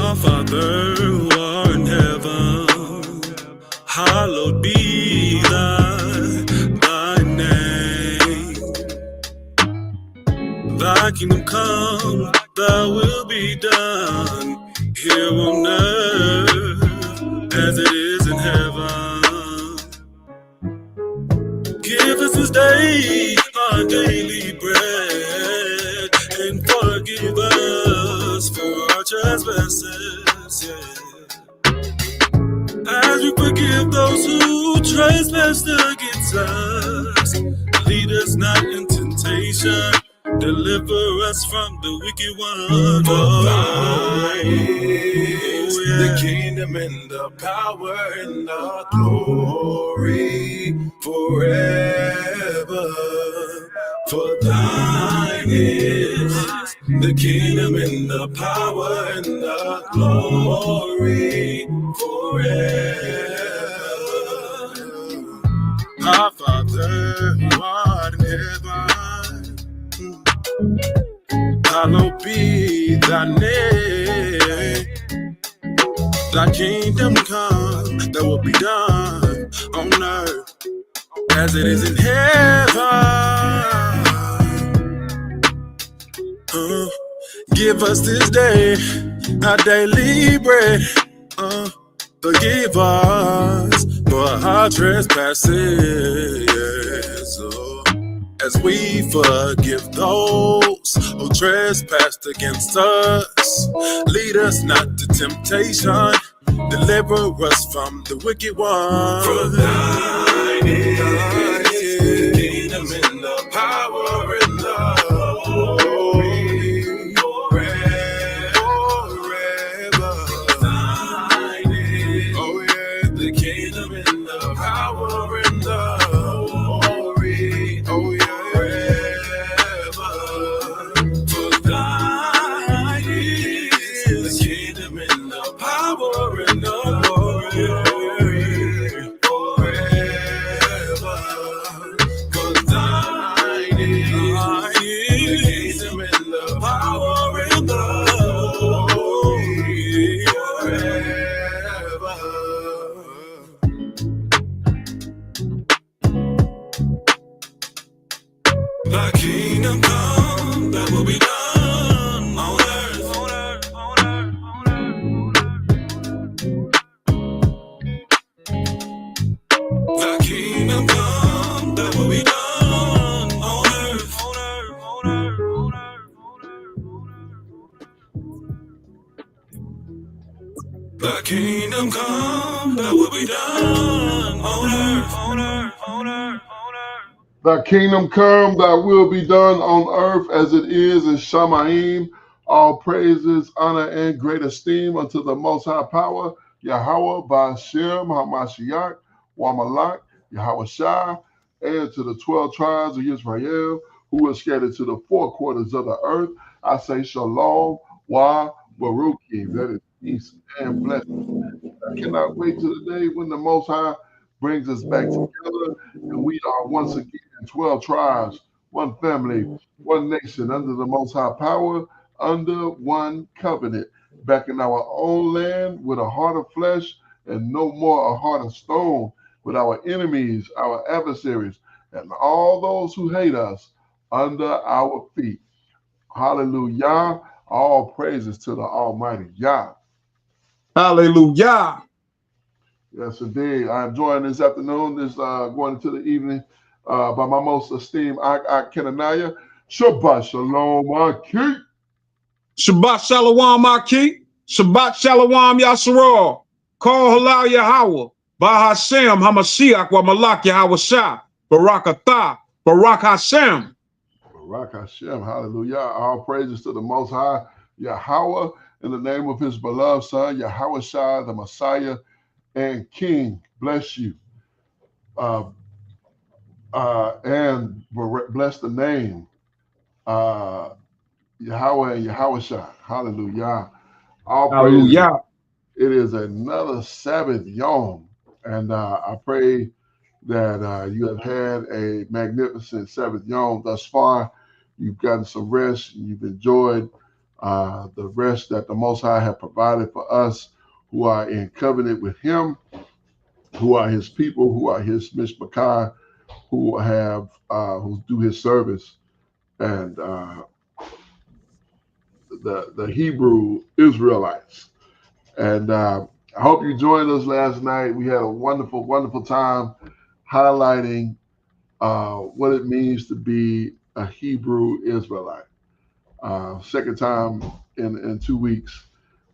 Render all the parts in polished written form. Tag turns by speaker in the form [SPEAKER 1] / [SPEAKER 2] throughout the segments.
[SPEAKER 1] Our Father who art in heaven, hallowed be thy name. Thy kingdom come, thy will be done here on earth as it is in heaven. Give us this day our daily bread, and forgive us for our trespasses, as we forgive those who trespass against us. Lead us not in temptation, deliver us from the wicked one.
[SPEAKER 2] For thine is the kingdom and the power and the glory forever. For thine is the kingdom and the power and the glory forever.
[SPEAKER 1] Our Father who art in heaven, hallowed be thy name. Thy kingdom come, thy will be done on earth as it is in heaven. Give us this day our daily bread. Forgive us for our trespasses, as we forgive those who trespass against us. Lead us not to temptation, deliver us from the wicked one.
[SPEAKER 2] For thine is the kingdom and the power and the glory forever. Thine is, oh yeah, the kingdom and the power and the glory, oh yeah, forever. For thine is the kingdom and the power and the glory forever. For thine is the kingdom and the power and the glory forever.
[SPEAKER 1] Thy kingdom come, thy will be done on earth. Thy kingdom come, thy will be done on earth. Thy kingdom come, thy will be done on earth.
[SPEAKER 3] Thy kingdom come, thy will be done on earth as it is in Shemu'იმ. All praises, honor, and great esteem unto the Most High Power, Yahweh, Ba'ashem, Hamashiach, Wamalak, Yahweh Shai, and to the 12 tribes of Israel who are scattered to the four quarters of the earth. I say Shalom, Wa, Baruchi. That is peace and blessing. I cannot wait to the day when the Most High brings us back together and we are once again 12 tribes, one family, one nation, under the Most High Power, under one covenant, back in our own land with a heart of flesh and no more a heart of stone, with our enemies, our adversaries, and all those who hate us under our feet. Hallelujah. All praises to the Almighty Yah.
[SPEAKER 4] Hallelujah.
[SPEAKER 3] Yes, indeed. I'm joined this afternoon, going into the evening, by my most esteemed Kenaniah. Shabbat Shalom, Aki.
[SPEAKER 4] Shabbat Shalom, Aki. Shabbat Shalom, Yasharal. Call Halal Yahweh. Bahashem, Hamashiach, wa Malak Yahweh Shah. Barak Atah. Barak Hashem.
[SPEAKER 3] Barak Hashem. Hallelujah. All praises to the Most High Yahweh in the name of his beloved Son, Yahweh Shah, the Messiah and King. Bless you. And bless the name, Yahweh and Yahweh Shah. Hallelujah. All praise.
[SPEAKER 4] Hallelujah.
[SPEAKER 3] It is another Sabbath Yom, and I pray that you have had a magnificent Sabbath Yom thus far. You've gotten some rest, and you've enjoyed the rest that the Most High have provided for us who are in covenant with Him, who are His people, who are His mishpachah, who do His service, and the Hebrew Israelites. And I hope you joined us last night. We had a wonderful, wonderful time highlighting what it means to be a Hebrew Israelite. Second time in 2 weeks,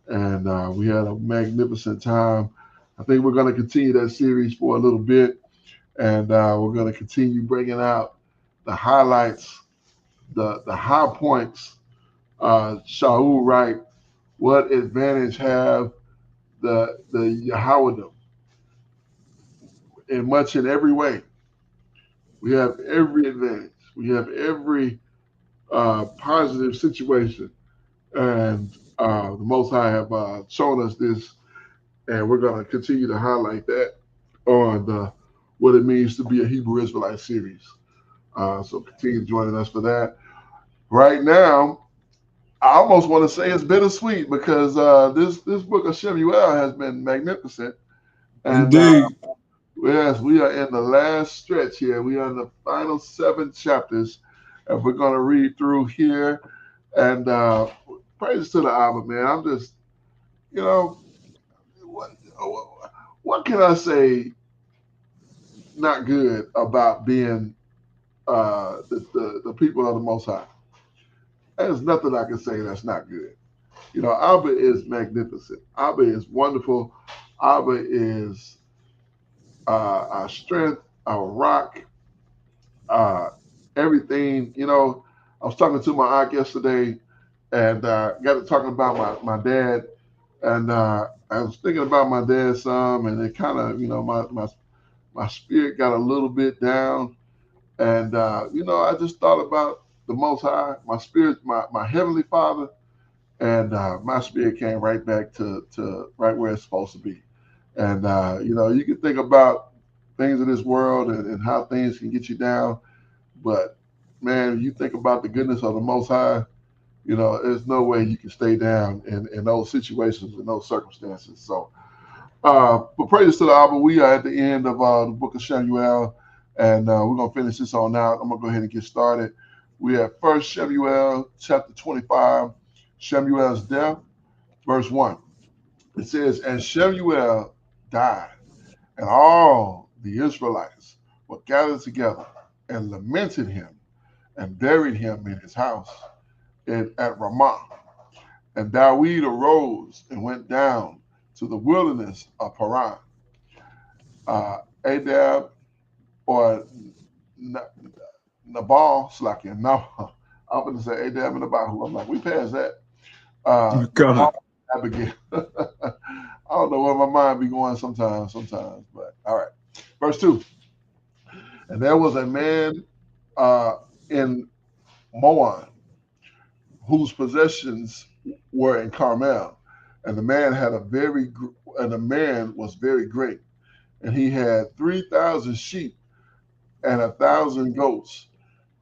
[SPEAKER 3] and we had a magnificent time. I think we're going to continue that series for a little bit, and we're going to continue bringing out the highlights, the high points. Shaul right, what advantage have the Yahwadim in every way? We have every advantage. We have every positive situation, and the Most High have shown us this, and we're going to continue to highlight that on what it means to be a Hebrew Israelite series. So continue joining us for that. Right now, I almost want to say it's bittersweet because this book of Shemu'ėl has been magnificent, and
[SPEAKER 4] Indeed.
[SPEAKER 3] yes, we are in the last stretch here. We are in the final 7 chapters, and we're going to read through here. And praise to the Abba, man. I'm just, you know, what can I say not good about being the people of the Most High? There's nothing I can say that's not good. You know, Abba is magnificent. Abba is wonderful. Abba is our strength, our rock, everything. You know, I was talking to my aunt yesterday, and got to talking about my dad, and I was thinking about my dad some, and it kind of, you know, my spirit got a little bit down, and you know, I just thought about the Most High, my spirit, my heavenly Father, and my spirit came right back to right where it's supposed to be. And you know, you can think about things in this world and how things can get you down, but man, you think about the goodness of the Most High. You know, there's no way you can stay down in those situations, in those circumstances. So, but praise to the Abba. We are at the end of the book of Shemu'ėl, and we're going to finish this on out. I'm going to go ahead and get started. We have 1 Shemu'ėl chapter 25, Shemu'έλ's death, verse 1. It says, and Shemu'ėl died, and all the Israelites were gathered together and lamented him and buried him in his house at Ramah. And Dawid arose and went down to the wilderness of Paran. Adab or Nabal, Slakia. No, I'm going to say Adab and Nabahu. I'm like, we passed that.
[SPEAKER 4] God.
[SPEAKER 3] Abigail. I don't know where my mind be going sometimes, but all right. Verse 2. And there was a man in Moab whose possessions were in Carmel, and the man was very great, and he had 3,000 sheep and 1,000 goats,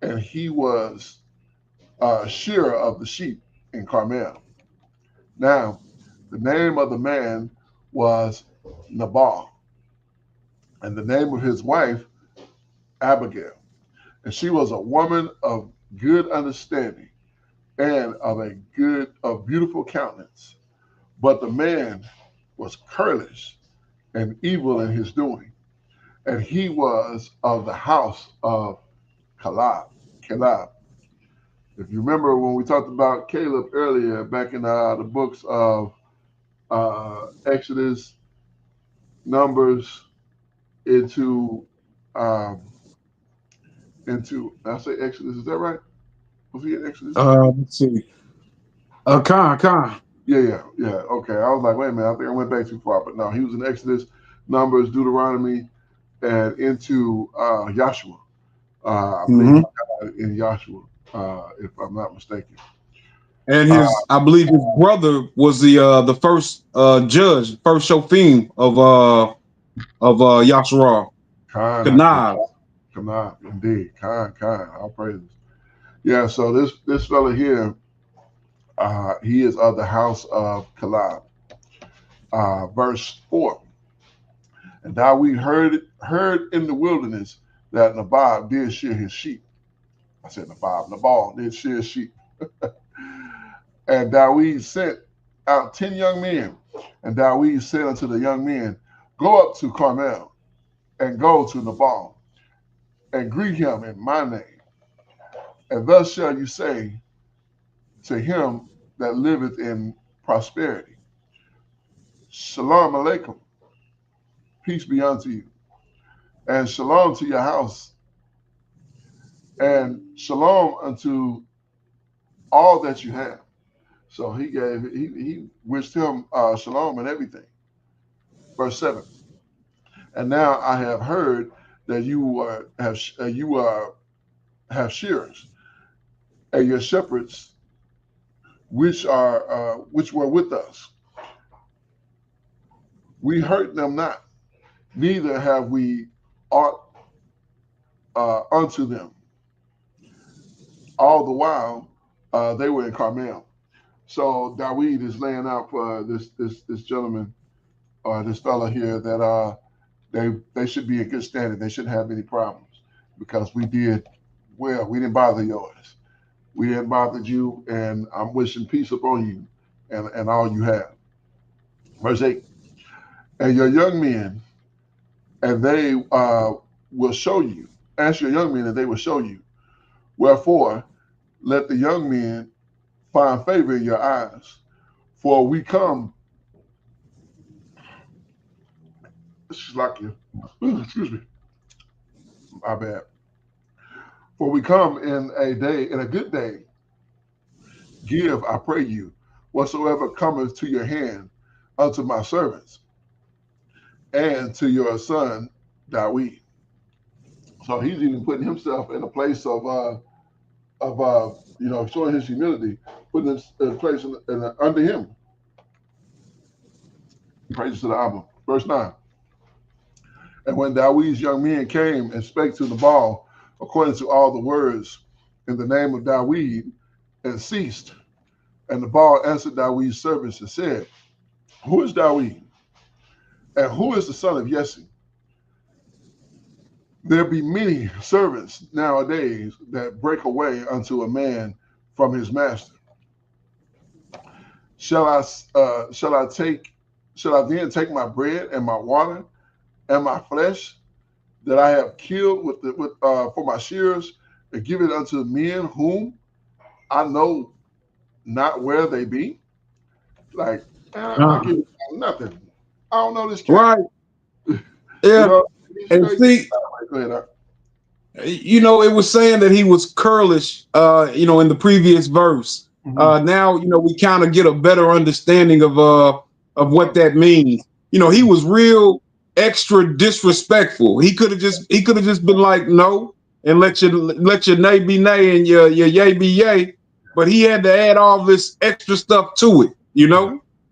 [SPEAKER 3] and he was shearer of the sheep in Carmel. Now, the name of the man was Nabal, and the name of his wife Abigail, and she was a woman of good understanding and of beautiful countenance. But the man was churlish and evil in his doing, and he was of the house of Caleb. If you remember when we talked about Caleb earlier, back in the books of Exodus, Numbers, into I say Exodus, is that right? Was he in Exodus?
[SPEAKER 4] Let's see. Khan.
[SPEAKER 3] Yeah. Okay. I was like, wait a minute, I think I went back too far, but no, he was in Exodus, Numbers, Deuteronomy, and into Joshua. I believe in Joshua, if I'm not mistaken.
[SPEAKER 4] And I believe his brother was the first judge, first shofim of Yasharal.
[SPEAKER 3] Kanab, indeed. Khan, all praises. Yeah, so this fella here, He is of the house of Caleb. Verse 4. And David heard in the wilderness that Nabal did shear his sheep. I said Nabal did shear his sheep. And David sent out 10 young men. And David said unto the young men, Go up to Carmel, and go to Nabal, and greet him in my name. And thus shall you say to him that liveth in prosperity, Shalom Aleichem, peace be unto you, and shalom to your house, and shalom unto all that you have. So he wished him shalom and everything. Verse 7. And now I have heard that have shearers, and your shepherds which were with us. We hurt them not, neither have we aught unto them. All the while they were in Carmel. So David is laying out for this gentleman or this fella here that they should be in good standing. They shouldn't have any problems because we did well. We didn't bother yours. We didn't bother you, and I'm wishing peace upon you and all you have. Verse 8. And your young men, and they will show you. Ask your young men, and they will show you. Wherefore, let the young men find favor in your eyes. For we come, excuse me, my bad. For we come in a good day. Give, I pray you, whatsoever cometh to your hand unto my servants and to your son David. So he's even putting himself in a place of showing his humility, putting his place under him. Praise to the Abba. Verse 9. And when David's young men came and spake to Nabal according to all the words in the name of David, and ceased, and Nabal answered David's servants and said, Who is David? And who is the son of Jesse? There be many servants nowadays that break away unto a man from his master. Shall I then take my bread and my water and my flesh that I have killed for my shearers and give it unto the men whom I know not where they be? Like, I'm not giving nothing. I don't know this cat.
[SPEAKER 4] Right. Yeah. And see, it was saying that he was curlish, in the previous verse. Mm-hmm. Now, we kind of get a better understanding of what that means. He was real extra disrespectful. He could have just been like, no, and let your nay be nay and your yay be yay. But he had to add all this extra stuff to it,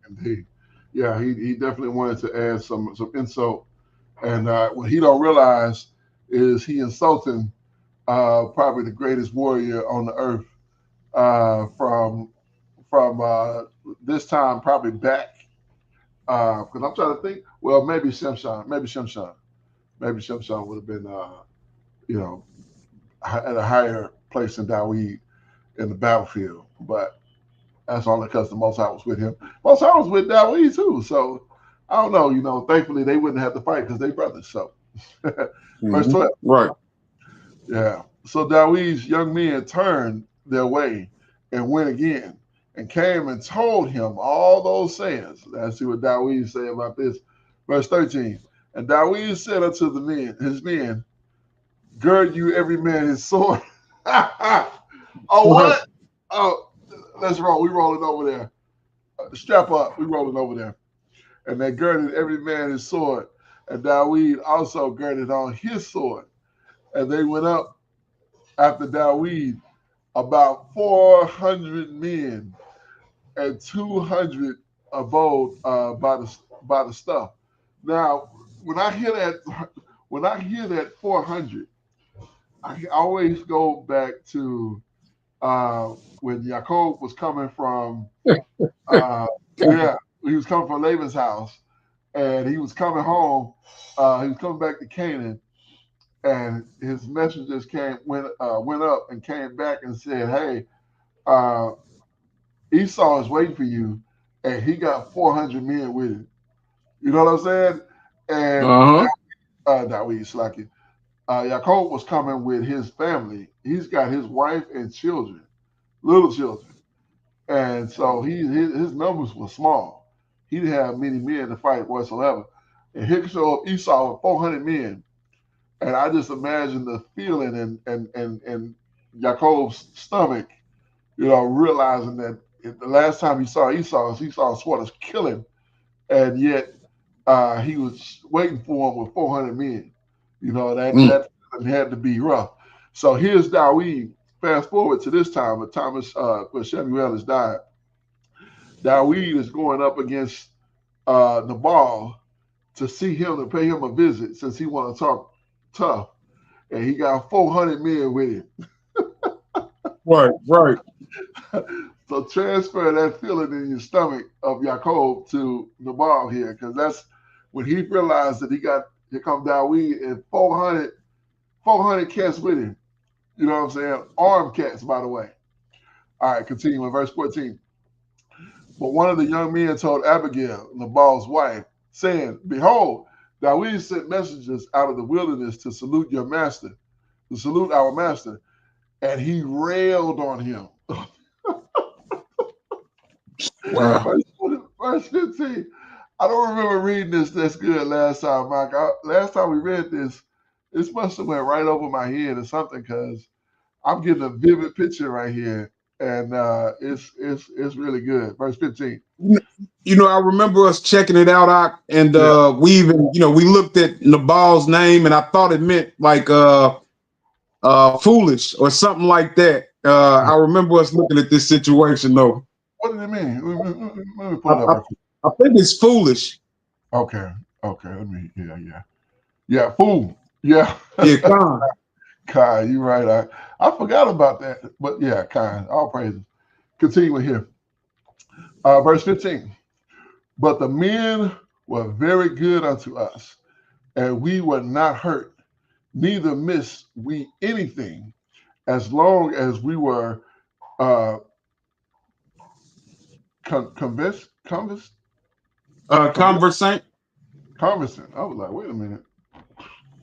[SPEAKER 3] Indeed. Yeah, he definitely wanted to add some insult. And what he don't realize is he insulting probably the greatest warrior on the earth from this time probably back. Because I'm trying to think. Well, maybe Shimshon. Maybe Shimshon would have been, at a higher place than David in the battlefield. But that's only because the Most High was with him. Most High was with David too. So I don't know. Thankfully they wouldn't have to fight because they brothers. So verse 12.
[SPEAKER 4] Right.
[SPEAKER 3] Yeah. So David's young men turned their way and went again and came and told him all those sayings. Let's see what David say about this. Verse 13. And David said unto his men, gird you every man his sword. Oh, what? Oh, let's roll. We rolling over there. Strap up. We rolling over there. And they girded every man his sword. And David also girded on his sword. And they went up after David about 400 men and 200 abode by the stuff. Now, when I hear that 400, I always go back to when Yaakov was coming from, yeah, he was coming from Laban's house, and he was coming home. He was coming back to Canaan, and his messengers went up and came back and said, "Hey, uh, Esau is waiting for you, and he got 400 men with him." You know what I'm saying? And
[SPEAKER 4] Uh-huh.
[SPEAKER 3] Dawid Slaki, Yaakov was coming with his family. He's got his wife and children, little children, and so his numbers were small. He didn't have many men to fight whatsoever. And here showed up Esau with 400 men, and I just imagine the feeling and Yaakov's stomach, realizing that the last time he saw Esau sort of kill him, and yet he was waiting for him with 400 men. That had to be rough. So here's Dawid. Fast forward to this time, but when Shemu'eel has died, Dawid is going up against Nabal to see him, to pay him a visit, since he want to talk tough, and he got 400 men with him.
[SPEAKER 4] Right.
[SPEAKER 3] So transfer that feeling in your stomach of Yaakov to Nabal here, because that's when he realized that here come Dawid and 400 cats with him. You know what I'm saying? Armed cats, by the way. All right, continuing, verse 14. But one of the young men told Abigail, Nabal's wife, saying, "Behold, Dawid sent messengers out of the wilderness to salute your master, to salute our master." And he railed on him.
[SPEAKER 4] Wow.
[SPEAKER 3] Verse 15. I don't remember reading this that's good last time, Mike. Last time we read this, this must have went right over my head or something, because I'm getting a vivid picture right here, and it's really good. Verse 15.
[SPEAKER 4] I remember us checking it out, and
[SPEAKER 3] Yeah.
[SPEAKER 4] we even, we looked at Nabal's name, and I thought it meant like foolish or something like that. I remember us looking at this situation though.
[SPEAKER 3] What did it mean? Let me
[SPEAKER 4] I,
[SPEAKER 3] pull it up
[SPEAKER 4] I,
[SPEAKER 3] right quick.
[SPEAKER 4] I think it's foolish.
[SPEAKER 3] Okay. Okay. Let me. Yeah. Yeah. Fool. Yeah.
[SPEAKER 4] Yeah, Khan.
[SPEAKER 3] Kai, you're right. I forgot about that. But yeah, Kai, all praises. Continuing here. Verse 15. But the men were very good unto us, and we were not hurt, neither missed we anything, as long as we were uh, conversant.
[SPEAKER 4] Conversant.
[SPEAKER 3] Conversant. I was like, wait a minute.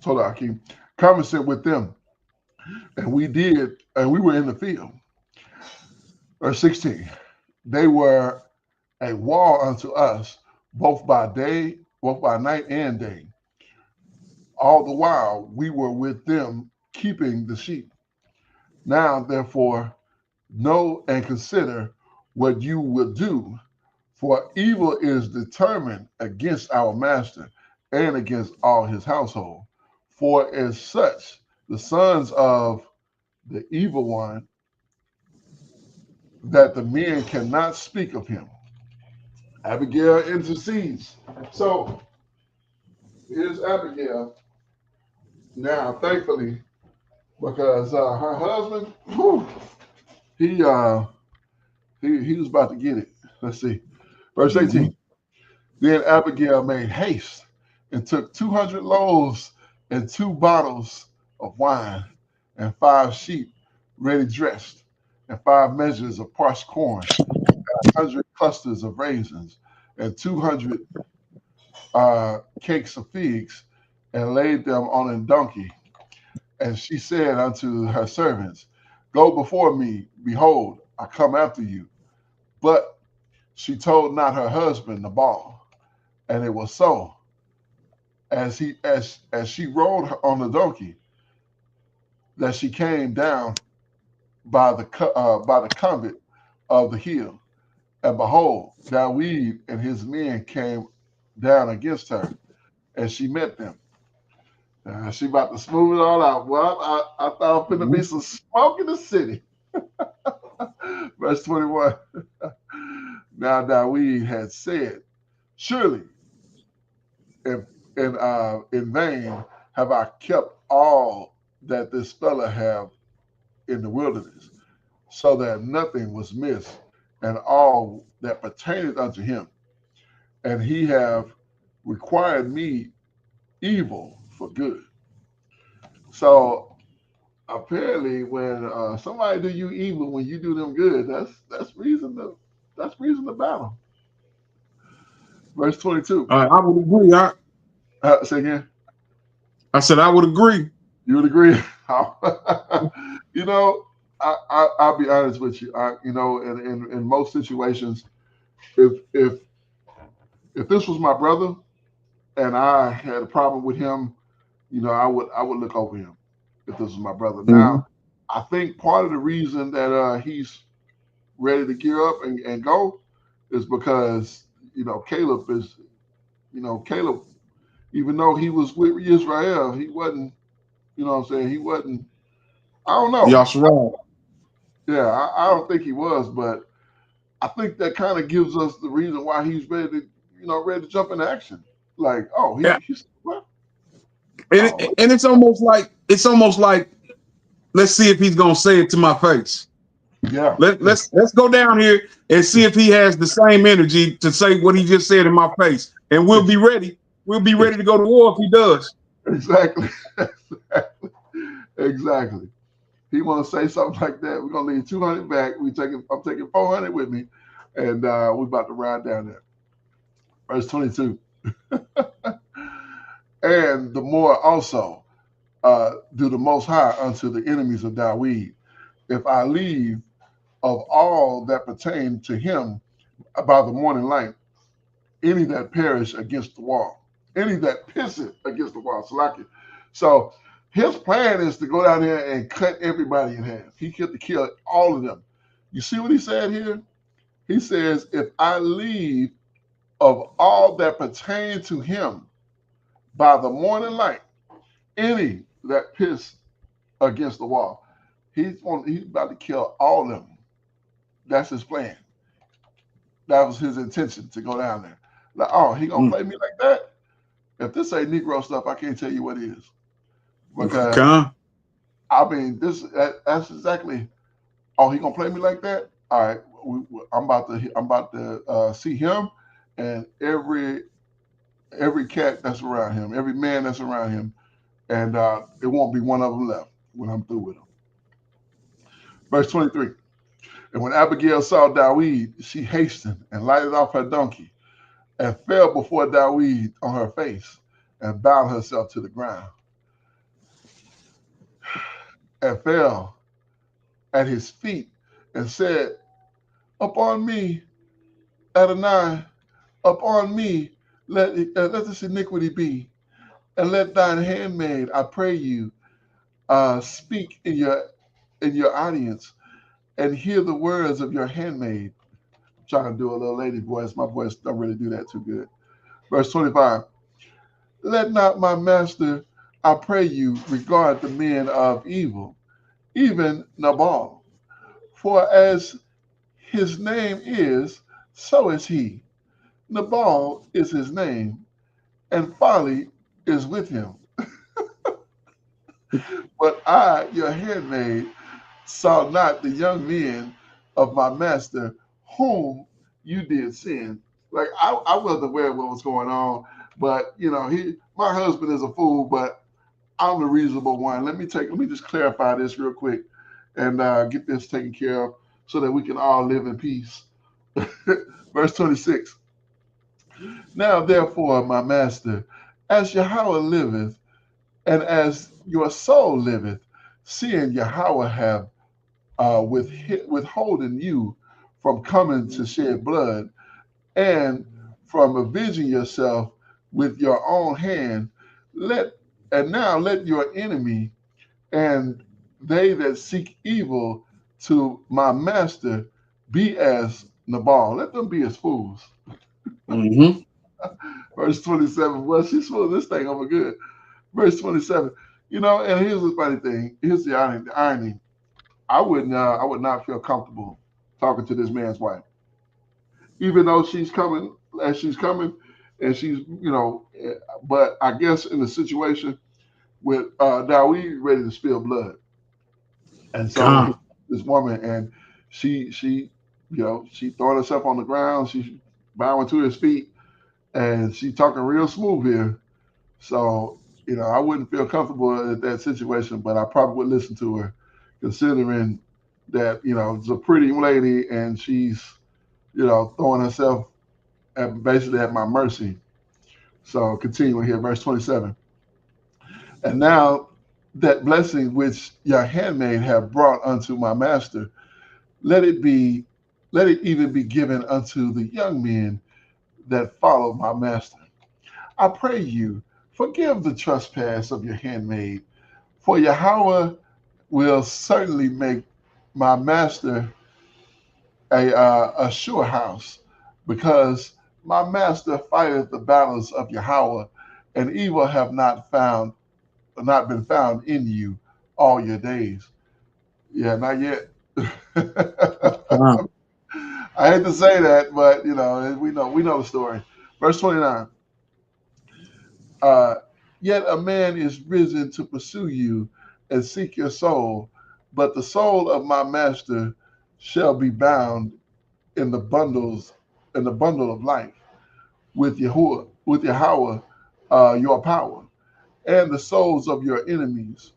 [SPEAKER 3] Hold on, Akeem. Conversant with them. And we were in the field. Verse 16. They were a wall unto us, both by night and day. All the while we were with them, keeping the sheep. Now, therefore, know and consider what you will do, for evil is determined against our master and against all his household. For as such, the sons of the evil one, that the men cannot speak of him. Abigail intercedes. So here's Abigail now, thankfully, because her husband, he he was about to get it. Let's see, verse 18. Then Abigail made haste and took 200 loaves and 2 bottles of wine and 5 sheep ready dressed and 5 measures of parched corn, 100 clusters of raisins and 200 cakes of figs, and laid them on a donkey. And she said unto her servants, "Go before me, behold, I come after you." But she told not her husband Nabal. And it was so, as she rode on the donkey, that she came down by the covert of the hill. And behold, Dawid and his men came down against her, and she met them. She about to smooth it all out. Well, I thought it was finna be some smoke in the city. Verse 21. Now Dawid had said, "Surely in vain have I kept all that this fellow have in the wilderness. so that nothing was missed, and all that pertaineth unto him. And he have required me evil for good. So apparently, when somebody do you evil, when you do them good, that's reason to battle. Verse 22.
[SPEAKER 4] I would agree.
[SPEAKER 3] Say again.
[SPEAKER 4] I said I would agree.
[SPEAKER 3] You would agree? you know, I'll be honest with you. In most situations, if if this was my brother and I had a problem with him, I would look over him if this was my brother.
[SPEAKER 4] Mhm.
[SPEAKER 3] Now, I think part of the reason that he's ready to gear up and go is because Caleb, even though he was with Israel, he wasn't. You know what I'm saying? He wasn't. I don't know.
[SPEAKER 4] Yashara.
[SPEAKER 3] Yeah, I don't think he was, but I think that kind of gives us the reason why he's ready to jump into action. Like, oh,
[SPEAKER 4] Yeah.
[SPEAKER 3] he's what?
[SPEAKER 4] And,
[SPEAKER 3] Oh,
[SPEAKER 4] and it's almost like let's see if he's gonna say it to my face.
[SPEAKER 3] yeah,
[SPEAKER 4] Let's go down here and see if he has the same energy to say what he just said in my face. And we'll be ready. We'll be ready to go to war if he does.
[SPEAKER 3] exactly, exactly. He want to say something like that. We're gonna leave 200 back. I'm taking 400 with me, and we're about to ride down there. Verse 22. And the more also do the Most High unto the enemies of Dawid, if I leave of all that pertain to him about the morning light, any that perish against the wall, any that pisseth against the wall. So his plan is to go down there and cut everybody in half. He get to kill all of them. You see what he said here? He says, if I leave of all that pertain to him by the morning light, any that piss against the wall, he's about to kill all of them. That's his plan. That was his intention to go down there. Like, oh, he gonna play me like that? If this ain't Negro stuff, I can't tell you what is. Because
[SPEAKER 4] Okay.
[SPEAKER 3] I mean, that's exactly. Oh, he gonna play me like that? All right, I'm about to see him and every cat that's around him, every man that's around him, and it won't be one of them left when I'm through with him. Verse 23. And when Abigail saw Dawid, she hastened and lighted off her donkey and fell before Dawid on her face and bowed herself to the ground and fell at his feet and said, upon me, Adonai, upon me, let this iniquity be, and let thine handmaid, I pray you, speak in your audience and hear the words of your handmaid. I'm trying to do a little lady voice. My voice don't really do that too good. Verse 25. Let not my master, I pray you, regard the men of evil, even Nabal. For as his name is, so is he. Nabal is his name, and folly is with him. But I, your handmaid, saw not the young men of my master whom you did send. Like I wasn't aware of what was going on, but my husband is a fool, but I'm the reasonable one. Let me just clarify this real quick and get this taken care of so that we can all live in peace. Verse 26. Now therefore, my master, as Yahweh liveth, and as your soul liveth, seeing Yahweh have withholding you from coming to shed blood and from avenging yourself with your own hand, let your enemy and they that seek evil to my master be as Nabal. Let them be as fools.
[SPEAKER 4] Mm-hmm.
[SPEAKER 3] Verse 27. Well, she's fooling this thing over good. Verse 27. And here's the funny thing. Here's the irony. I would not feel comfortable talking to this man's wife, even though she's coming as she's coming, and but I guess in the situation with Dawid ready to spill blood, and so
[SPEAKER 4] God.
[SPEAKER 3] this woman, and she she throwing herself on the ground. She's bowing to his feet, and she talking real smooth here. So I wouldn't feel comfortable at that situation, but I probably would listen to her, considering that it's a pretty lady and she's throwing herself basically at my mercy. So continuing here, verse 27. And now that blessing which your handmaid have brought unto my master, let it even be given unto the young men that follow my master. I pray you, forgive the trespass of your handmaid, for Yahweh will certainly make my master a sure house, because my master fighteth the battles of Yahweh, and evil have not been found in you all your days. Yeah, not yet.
[SPEAKER 4] Wow.
[SPEAKER 3] I hate to say that, but we know the story. Verse 29. Uh, Yet a man is risen to pursue you and seek your soul, but the soul of my master shall be bound in the bundle of life with Yahweh, your power, and the souls of your enemies.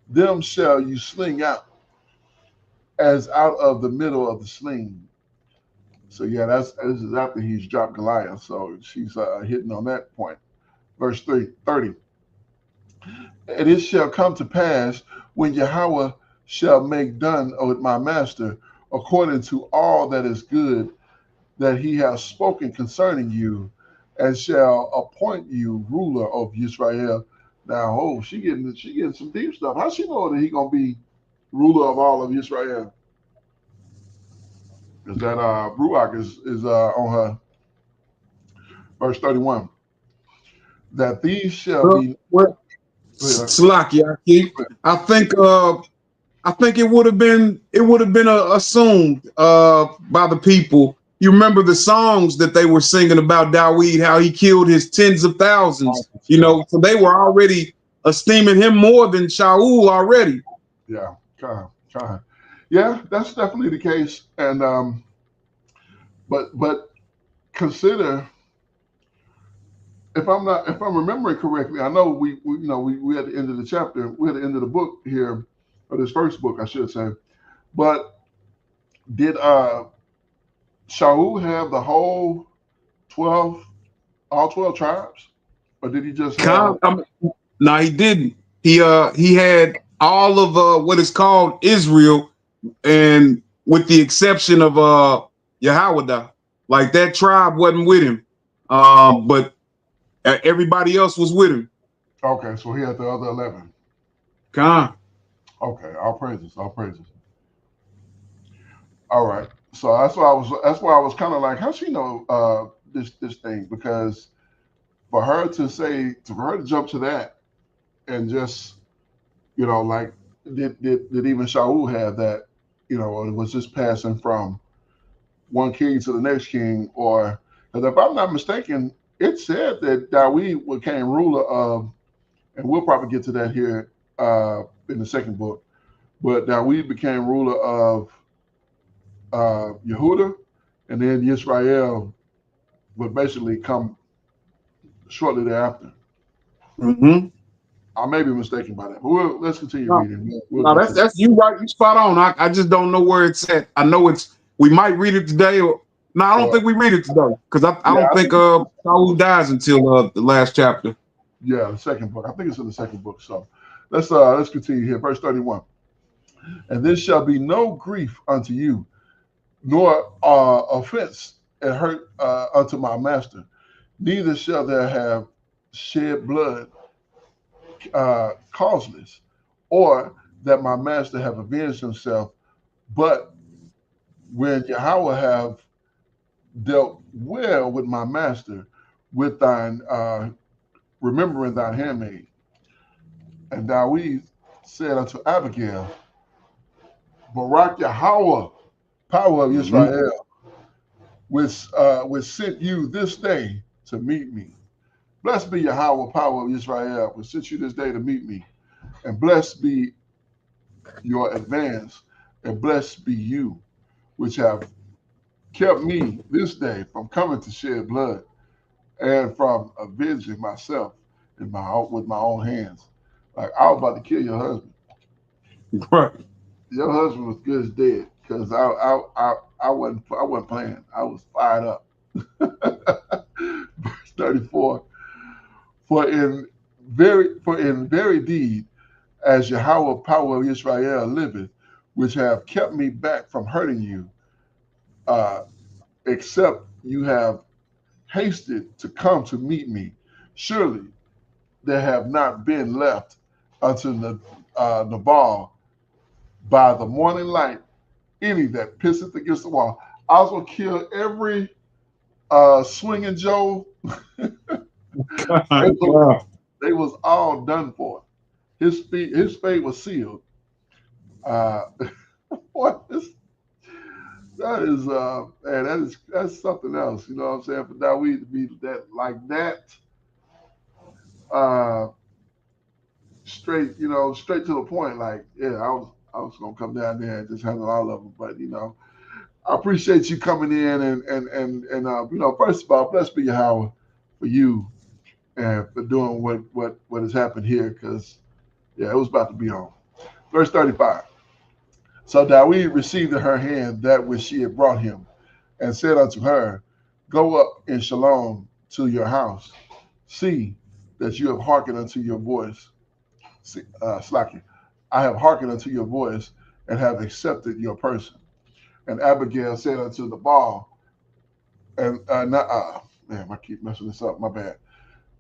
[SPEAKER 3] Them shall you sling out as out of the middle of the sling. So yeah, this is after he's dropped Goliath. So she's hitting on that point. Verse 30. And it shall come to pass when Yahweh shall make done with my master according to all that is good that he has spoken concerning you, and shall appoint you ruler of Israel. Now, she getting some deep stuff. How she know that he gonna be ruler of all of Israel? Because that Ruach is on her. Verse 31. That these shall be.
[SPEAKER 4] Slakia, I think it would have been assumed by the people. You remember the songs that they were singing about Dawid, how he killed his tens of thousands. So they were already esteeming him more than Shaul already.
[SPEAKER 3] Yeah, kind of. Yeah, that's definitely the case. And but consider, if I'm remembering correctly, I know we at the end of the chapter, we're at the end of the book here, or this first book, I should say. But did Shaul have the whole all 12 tribes, or did he just have?
[SPEAKER 4] No, he didn't. He had all of what is called Israel, and with the exception of Yahweh, like that tribe wasn't with him, but everybody else was with him.
[SPEAKER 3] Okay, so he had the other 11.
[SPEAKER 4] Khan.
[SPEAKER 3] Okay, all praises. All right, so that's why I was kind of like, how she know this thing? Because for her to jump to that and just like, did even Shaul have that? Or it was just passing from one king to the next king, or because if I'm not mistaken, it said that Dawid became ruler of, and we'll probably get to that here in the second book, but Dawid became ruler of Yehuda, and then Israel would basically come shortly thereafter.
[SPEAKER 4] Mm-hmm.
[SPEAKER 3] I may be mistaken by that, but let's continue reading.
[SPEAKER 4] That's you right. You spot on. I just don't know where it's at. I know we might read it today, or no, I don't think we read it today, because I don't think Saul dies until the last chapter.
[SPEAKER 3] Yeah, the second book. I think it's in the second book. So let's continue here. Verse 31. And there shall be no grief unto you, nor offense and hurt unto my master. Neither shall there have shed blood causeless, or that my master have avenged himself. But when Yahweh have dealt well with my master, with thine remembering thine handmaid. And Dawid said unto Abigail, Barak Yahweh, power of Israel, which sent you this day to meet me. Blessed be Yahweh, power of Israel, which sent you this day to meet me. And blessed be your advance, and blessed be you. which have kept me this day from coming to shed blood and from avenging myself with my own hands. Like I was about to kill your husband.
[SPEAKER 4] Right.
[SPEAKER 3] Your husband was good as dead because I wasn't playing. I was fired up. Verse 34. For in very deed, as Yahweh power of Israel liveth, which have kept me back from hurting you, uh, except you have hasted to come to meet me. Surely there have not been left unto Nabal by the morning light any that pisseth against the wall. I was gonna kill every swinging Joe.
[SPEAKER 4] God.
[SPEAKER 3] They was all done for. His fate was sealed. Uh, what is that? Is man, that's something else. You know what I'm saying? For Dawid to be that like that, uh, straight, straight to the point. Like, yeah, I was gonna come down there and just handle all of them. But I appreciate you coming in and first of all, bless be Yahweh for you and for doing what has happened here, because yeah, it was about to be on. Verse 35. So Dawid received in her hand that which she had brought him, and said unto her, Go up in shalom to your house. See that you have hearkened unto your voice. Slacky. I have hearkened unto your voice and have accepted your person. And Abigail said unto the ball, and man, I keep messing this up. My bad.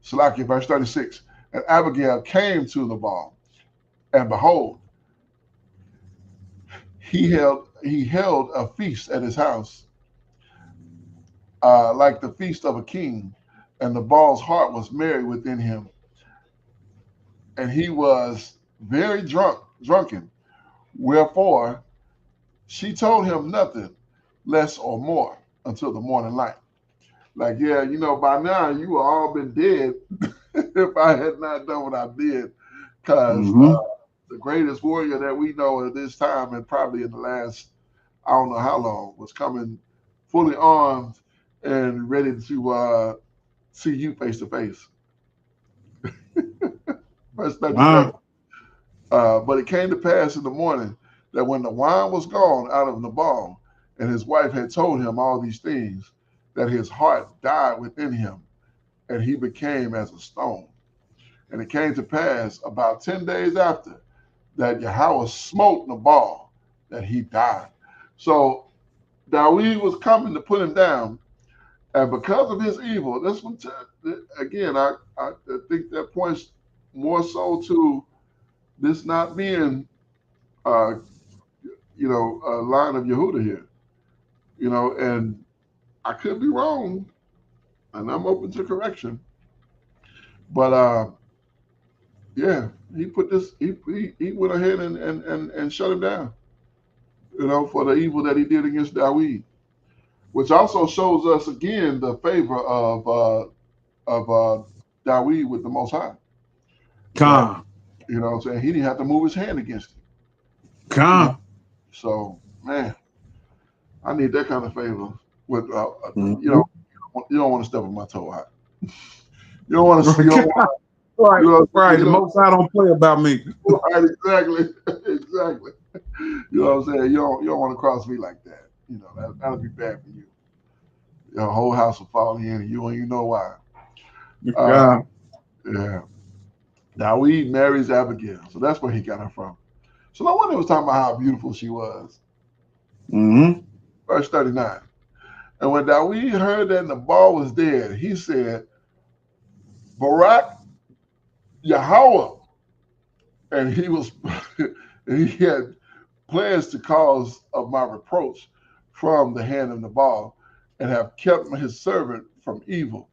[SPEAKER 3] Slacky, verse 36. And Abigail came to the ball, and behold, he held a feast at his house, like the feast of a king, and the ball's heart was merry within him, and he was very drunken. Wherefore she told him nothing less or more until the morning light. Like, yeah, by now you would all been dead if I had not done what I did, because the greatest warrior that we know at this time, and probably in the last, I don't know how long, was coming fully armed and ready to see you face to face. Verse 37.
[SPEAKER 4] Wow.
[SPEAKER 3] But it came to pass in the morning that when the wine was gone out of Nabal, and his wife had told him all these things, that his heart died within him, and he became as a stone. And it came to pass about 10 days after that Yahweh smote Nabal, that he died. So Dawid was coming to put him down, and because of his evil, this one again, I think that points more so to this not being, a line of Yehuda here, and I could be wrong, and I'm open to correction, but yeah, he put this, he went ahead and shut him down, for the evil that he did against Dawid, which also shows us again the favor of Dawid with the Most High. That,
[SPEAKER 4] Con.
[SPEAKER 3] what I'm saying, he didn't have to move his hand against him.
[SPEAKER 4] Con.
[SPEAKER 3] So, man, I need that kind of favor. With you don't want to step on my toe out. You don't want to see.
[SPEAKER 4] Right. The Most High don't play about me.
[SPEAKER 3] Right, exactly. You know what I'm saying? You don't want to cross me like that. That'll be bad for you. Your whole house will fall in, and you don't even know why. Yeah. Dawid marries Abigail, so that's where he got her from. So no wonder he was talking about how beautiful she was. Verse 39. And when Dawid heard that Nabal was dead, he said, Barak Yahweh. And he had plans to cause of my reproach from the hand of Nabal, and have kept his servant from evil.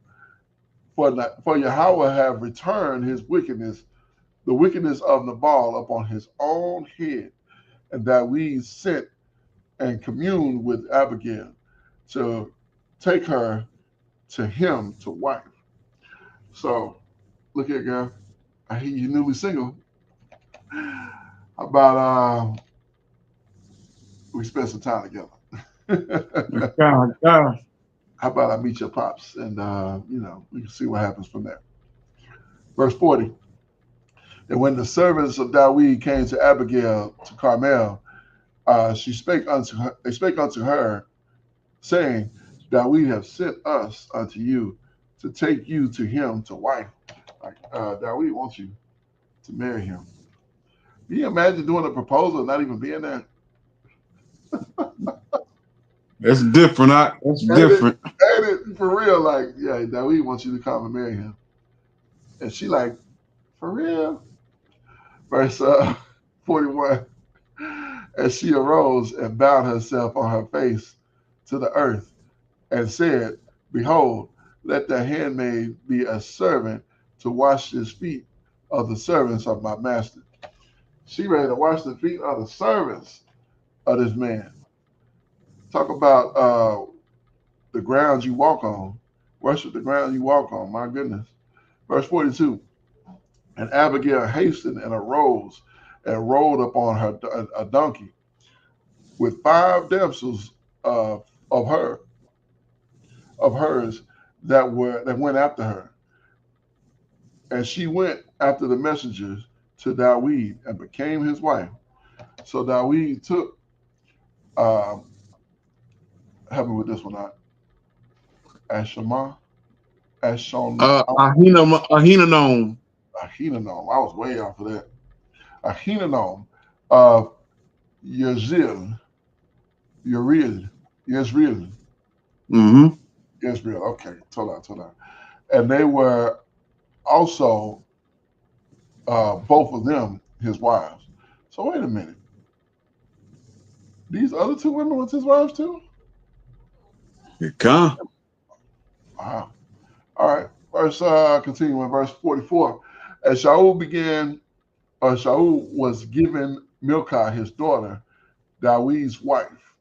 [SPEAKER 3] For Yahweh have returned his wickedness, the wickedness of Nabal, upon his own head. And Dawid sent and communed with Abigail to take her to him to wife. So, look here, girl. I hear you newly single. How about we spend some time together?
[SPEAKER 4] God, God.
[SPEAKER 3] How about I meet your pops, and we can see what happens from there. Verse 40. And when the servants of Dawid came to Abigail to Carmel, they spake unto her, saying, Dawid have sent us unto you to take you to him to wife. Like Dawid wants you to marry him. Can you imagine doing a proposal and not even being there?
[SPEAKER 4] That's different. That's
[SPEAKER 3] Ain't it,
[SPEAKER 4] different.
[SPEAKER 3] ain't it for real? Like, yeah, Dawid wants you to come and marry him. And she like, for real? Verse 41. And she arose and bowed herself on her face to the earth and said, Behold, let the handmaid be a servant to wash the feet of the servants of my master. She ready to wash the feet of the servants of this man. Talk about the ground you walk on. Worship the ground you walk on. My goodness. Verse 42. And Abigail hastened and arose and rode upon her a donkey with 5 damsels of hers that went after her. And she went after the messengers to Dawid and became his wife. So Dawid took, help me with this one out, Ashon.
[SPEAKER 4] Ahinoam.
[SPEAKER 3] Ahinoam. I was way off of that. Ahinoam of Yezreel. Yezreel.
[SPEAKER 4] Mm-hmm.
[SPEAKER 3] Yezreel. Okay, told out. And they were also both of them his wives. So wait a minute. These other 2 women was his wives too?
[SPEAKER 4] Come.
[SPEAKER 3] Wow. All right. Continuing, verse 44. As Shaul was given Milcah, his daughter, Dawid's wife.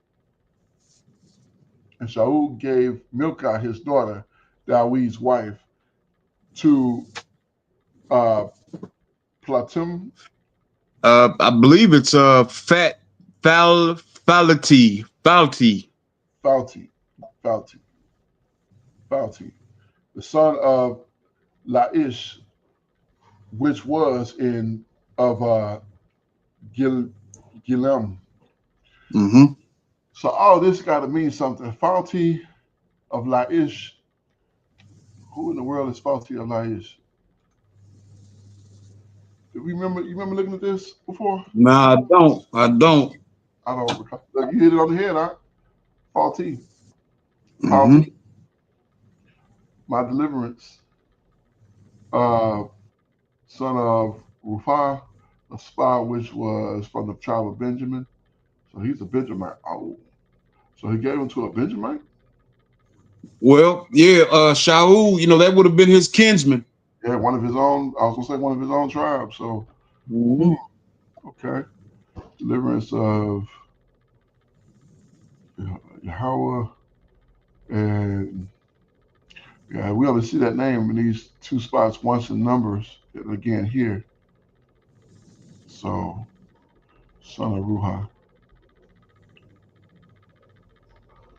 [SPEAKER 3] And Shaul gave Milcah, his daughter, Dawid's wife, to Platim.
[SPEAKER 4] I believe it's Falti.
[SPEAKER 3] Falti, the son of Laish, which was of Gilam.
[SPEAKER 4] Mm-hmm.
[SPEAKER 3] So all this got to mean something. Falti of Laish. Who in the world is Falti of Laish? You remember looking at this before?
[SPEAKER 4] Nah, I don't.
[SPEAKER 3] I don't recall. Look, you hit it on the head, huh? Falti.
[SPEAKER 4] Mm-hmm.
[SPEAKER 3] Falti. My deliverance. Son of Rufai, a spy which was from the tribe of Benjamin. So he's a Benjamite. Oh. So he gave him to a Benjamite?
[SPEAKER 4] Well, yeah, Shaul, that would have been his kinsman.
[SPEAKER 3] Yeah, one of his own. I was gonna say one of his own tribes. So, okay, deliverance of Yahweh, and yeah, we only see that name in these 2 spots once in Numbers, and again here. So, son of Ruha.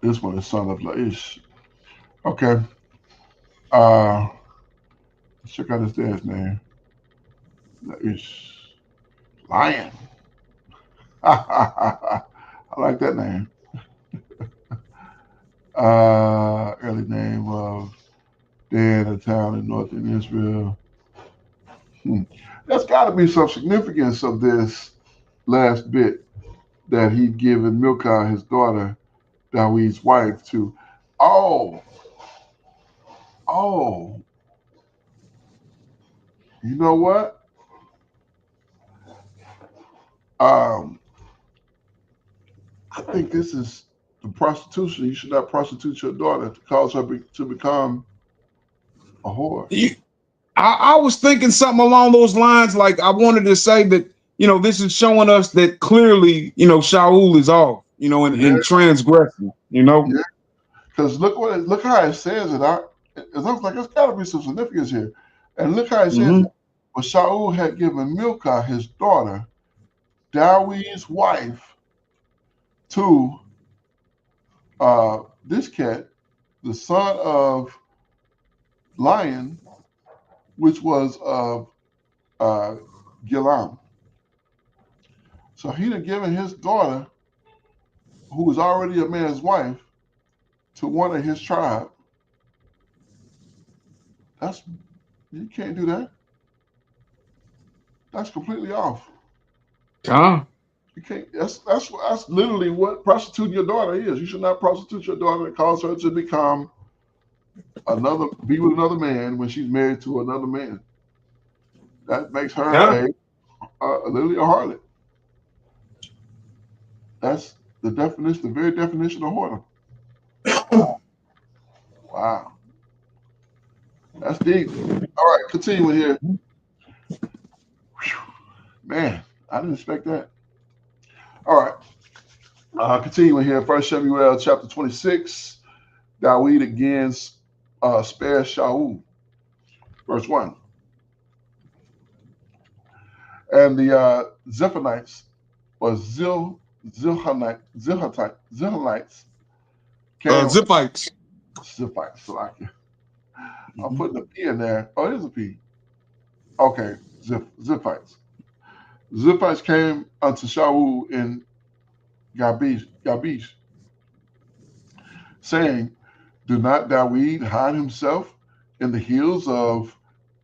[SPEAKER 3] This one is son of Laish. Okay. Let's check out his dad's name. Laish. Lion. I like that name. Early name of Dan, a town in northern Israel. There's got to be some significance of this last bit that he'd given Milcah, his daughter, Dawid's wife, to. Oh, you know what? I think this is the prostitution. You should not prostitute your daughter to cause her to become a whore.
[SPEAKER 4] I was thinking something along those lines. Like I wanted to say that, this is showing us that clearly, Shaul is off, in transgressing,
[SPEAKER 3] Yeah. Because look how it says it. It looks like there's got to be some significance here. And look how it says it. But Shaul had given Milcah, his daughter, Dawid's wife, to this cat, the son of Lion, which was of Gilam. So he'd have given his daughter, who was already a man's wife, to one of his tribe. You can't do that. That's completely off.
[SPEAKER 4] Con.
[SPEAKER 3] You can't. That's literally what prostituting your daughter is. You should not prostitute your daughter and cause her to be with another man when she's married to another man. That makes her literally a harlot. That's the definition, the very definition of whoredom. Wow, that's deep. All right, continuing here. Whew. Man, I didn't expect that. All right, continuing here. First Shemu'ėl chapter 26. Dawid again spares Shaul. Verse 1. And the Zephanites, or Zilhanites, came.
[SPEAKER 4] Ziphites.
[SPEAKER 3] Ziphites, so I'm putting a P in there. Oh, there's a P. Okay, Ziphites. Ziphites came unto Shaul in Gabish, saying, do not Dawid hide himself in the hills of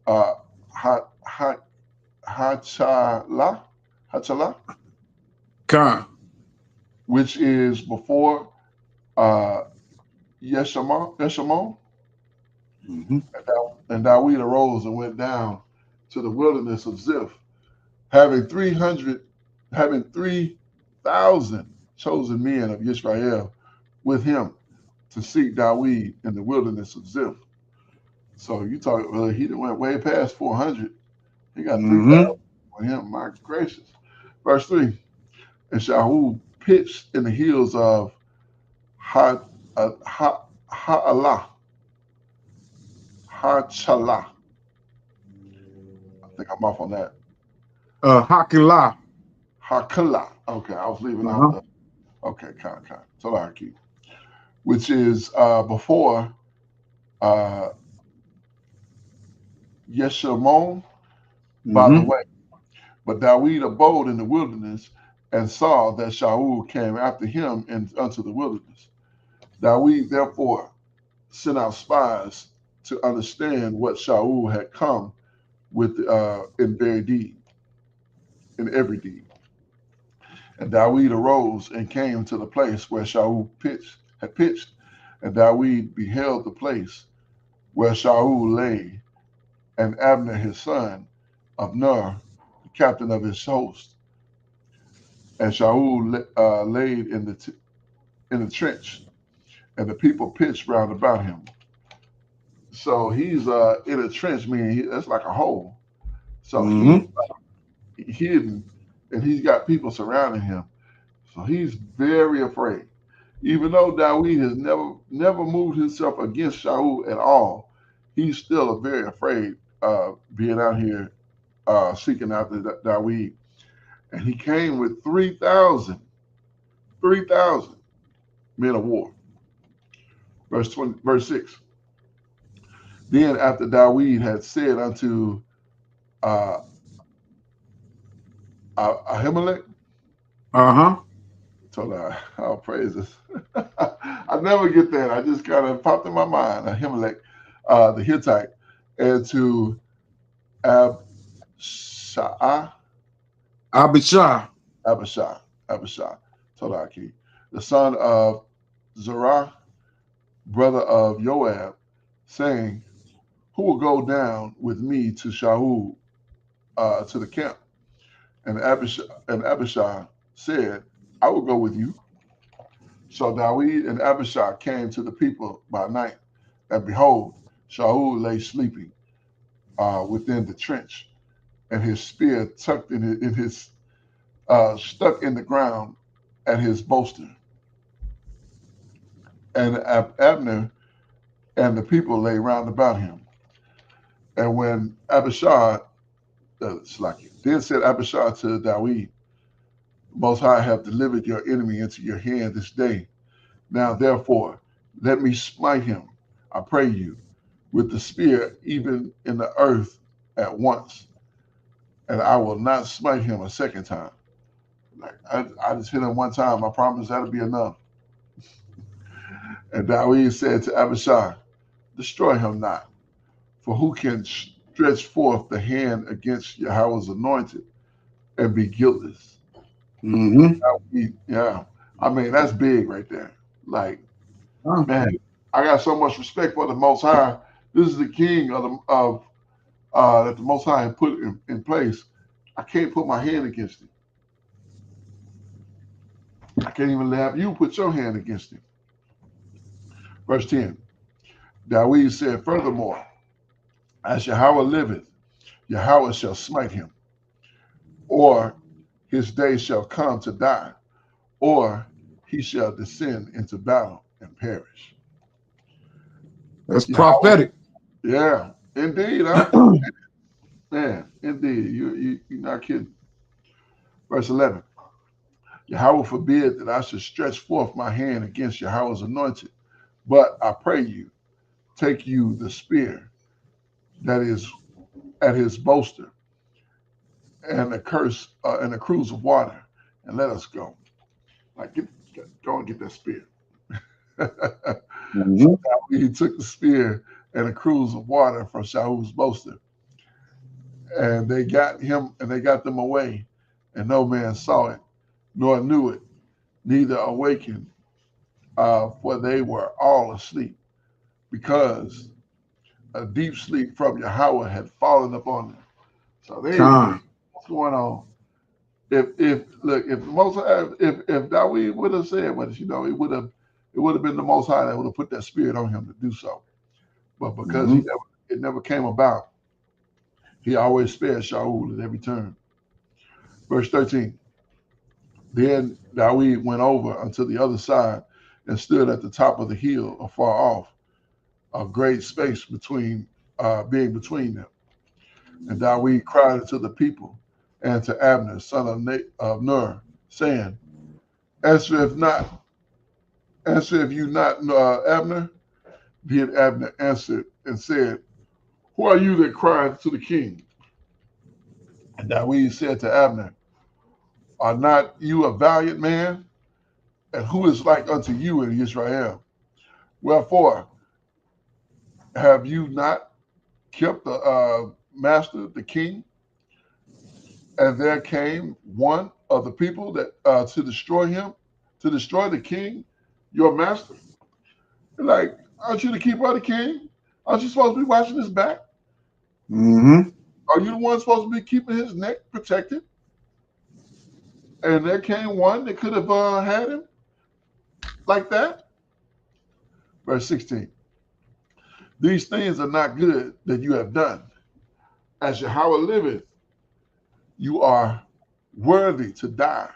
[SPEAKER 3] Hachalah,
[SPEAKER 4] Con.
[SPEAKER 3] which is before Yeshimon. And Dawid arose and went down to the wilderness of Ziph, having 3,000 chosen men of Israel with him to seek Dawid in the wilderness of Ziph. So you talk, he went way past 400. He got 3,000 with him. My gracious. Verse 3. And Shaul pitched in the hills of Ha'alah. Hachalah. I think I'm off on that.
[SPEAKER 4] Hakilah.
[SPEAKER 3] Hakilah. Okay, I was leaving out the. Okay, kind. Solaki, which is before Yeshimon by the way. But Dawid abode in the wilderness and saw that Shaul came after him unto the wilderness. Dawid therefore sent out spies to understand what Shaul had come with in every deed. And Dawid arose and came to the place where Shaul had pitched, and Dawid beheld the place where Shaul lay, and Abner his son of Ner, the captain of his host. And Shaul laid in the trench, and the people pitched round about him. So he's in a trench, meaning that's like a hole. So he's hidden, and he's got people surrounding him. So he's very afraid. Even though Dawid has never moved himself against Shaul at all, he's still very afraid being out here seeking after Dawid. And he came with 3,000 men of war. Verse 6. Then after Dawid had said unto Ahimelech, told her, oh, praises. I never get that. I just kind of popped in my mind. Ahimelech, the Hittite, and to Abishai, Tolaki, the son of Zerah, brother of Joab, saying, who will go down with me to Shaul to the camp? And Abishai said, I will go with you. So Dawid and Abishai came to the people by night, and behold, Shaul lay sleeping within the trench, and his spear tucked in his stuck in the ground at his bolster. And Abner and the people lay round about him. And when Abishai, then said Abishai to Dawid, Most High have delivered your enemy into your hand this day, Now, therefore, let me smite him, I pray you, with the spear, even in the earth at once, and I will not smite him a second time. Like I just hit him one time. I promise that'll be enough. And Dawid said to Abishai, destroy him not, for who can stretch forth the hand against Yahweh's anointed and be guiltless?
[SPEAKER 4] Mm-hmm.
[SPEAKER 3] Yeah, I mean that's big right there. Like,
[SPEAKER 4] Huh.
[SPEAKER 3] man, I got so much respect for the Most High. This is the King of that the Most High had put in place. I can't put my hand against him. I can't even have you put your hand against him. Verse 10. Dawid said, furthermore, as Yahweh liveth, Yahweh shall smite him, or his day shall come to die, or he shall descend into battle and perish.
[SPEAKER 4] That's
[SPEAKER 3] Yahweh,
[SPEAKER 4] prophetic.
[SPEAKER 3] yeah, indeed, huh? Man, indeed, you're not kidding. Verse 11. Yahweh forbid that I should stretch forth my hand against Yahweh's anointed, but I pray you, take you the spear that is at his bolster and the curse and the cruse of water, and let us go. Like, go and get that spear.
[SPEAKER 4] Mm-hmm.
[SPEAKER 3] So he took the spear and a cruse of water from Shaul's bolster, and they got him and they got them away, and no man saw it, nor knew it, neither awakened, for they were all asleep, because a deep sleep from Yahweh had fallen upon them. So they didn't even know
[SPEAKER 4] Con.
[SPEAKER 3] what's going on. If look, if the Most High, if Dawid would have said what, it would have been the Most High that would have put that spirit on him to do so. But because
[SPEAKER 4] Mm-hmm.
[SPEAKER 3] it never came about, he always spared Shaul at every turn. Verse 13. Then Dawid went over unto the other side and stood at the top of the hill afar off, a great space being between them. And Dawid cried unto the people and to Abner, son of Ner, saying, Answer if you not, Abner. Then Abner answered and said, Who are you that cried to the king? And Dawid said to Abner, Are not you a valiant man? And who is like unto you in Israel? Wherefore have you not kept the master, the king? And there came one of the people that to destroy him, to destroy the king, your master. Like, aren't you the keeper of the king? Aren't you supposed to be watching his back?
[SPEAKER 4] Mm-hmm.
[SPEAKER 3] Are you the one supposed to be keeping his neck protected? And there came one that could have had him like that. Verse 16. These things are not good that you have done. As Yahweh liveth, you are worthy to die,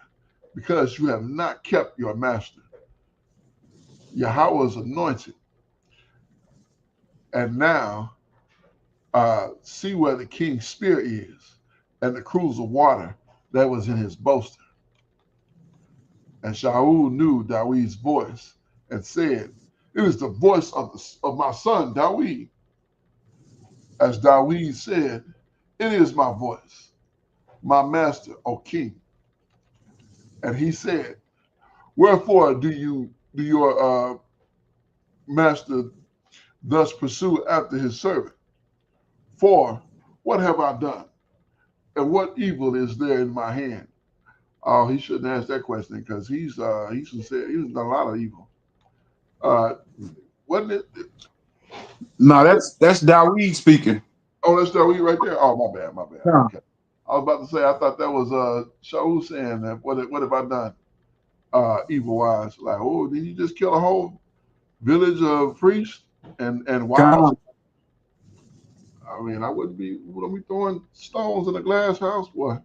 [SPEAKER 3] because you have not kept your master, Yahweh's anointed. And now see where the king's spear is, and the cruse of water that was in his bolster. And Shaul knew Dawid's voice and said, It is the voice of my son Dawid. As Dawid said, It is my voice, my master, O king. And he said, Wherefore do your master thus pursue after his servant? For what have I done? And what evil is there in my hand? Oh, he shouldn't ask that question, because he should say he's done a lot of evil. Wasn't it?
[SPEAKER 4] No, that's Dawid speaking.
[SPEAKER 3] Oh, that's Dawid right there. Oh, my bad, my bad.
[SPEAKER 4] Yeah.
[SPEAKER 3] Okay, I was about to say I thought that was Shaul saying that. What have I done evil wise? Like, oh, did you just kill a whole village of priests and wives?
[SPEAKER 4] Con.
[SPEAKER 3] I mean, I wouldn't be throwing stones in a glass house, boy.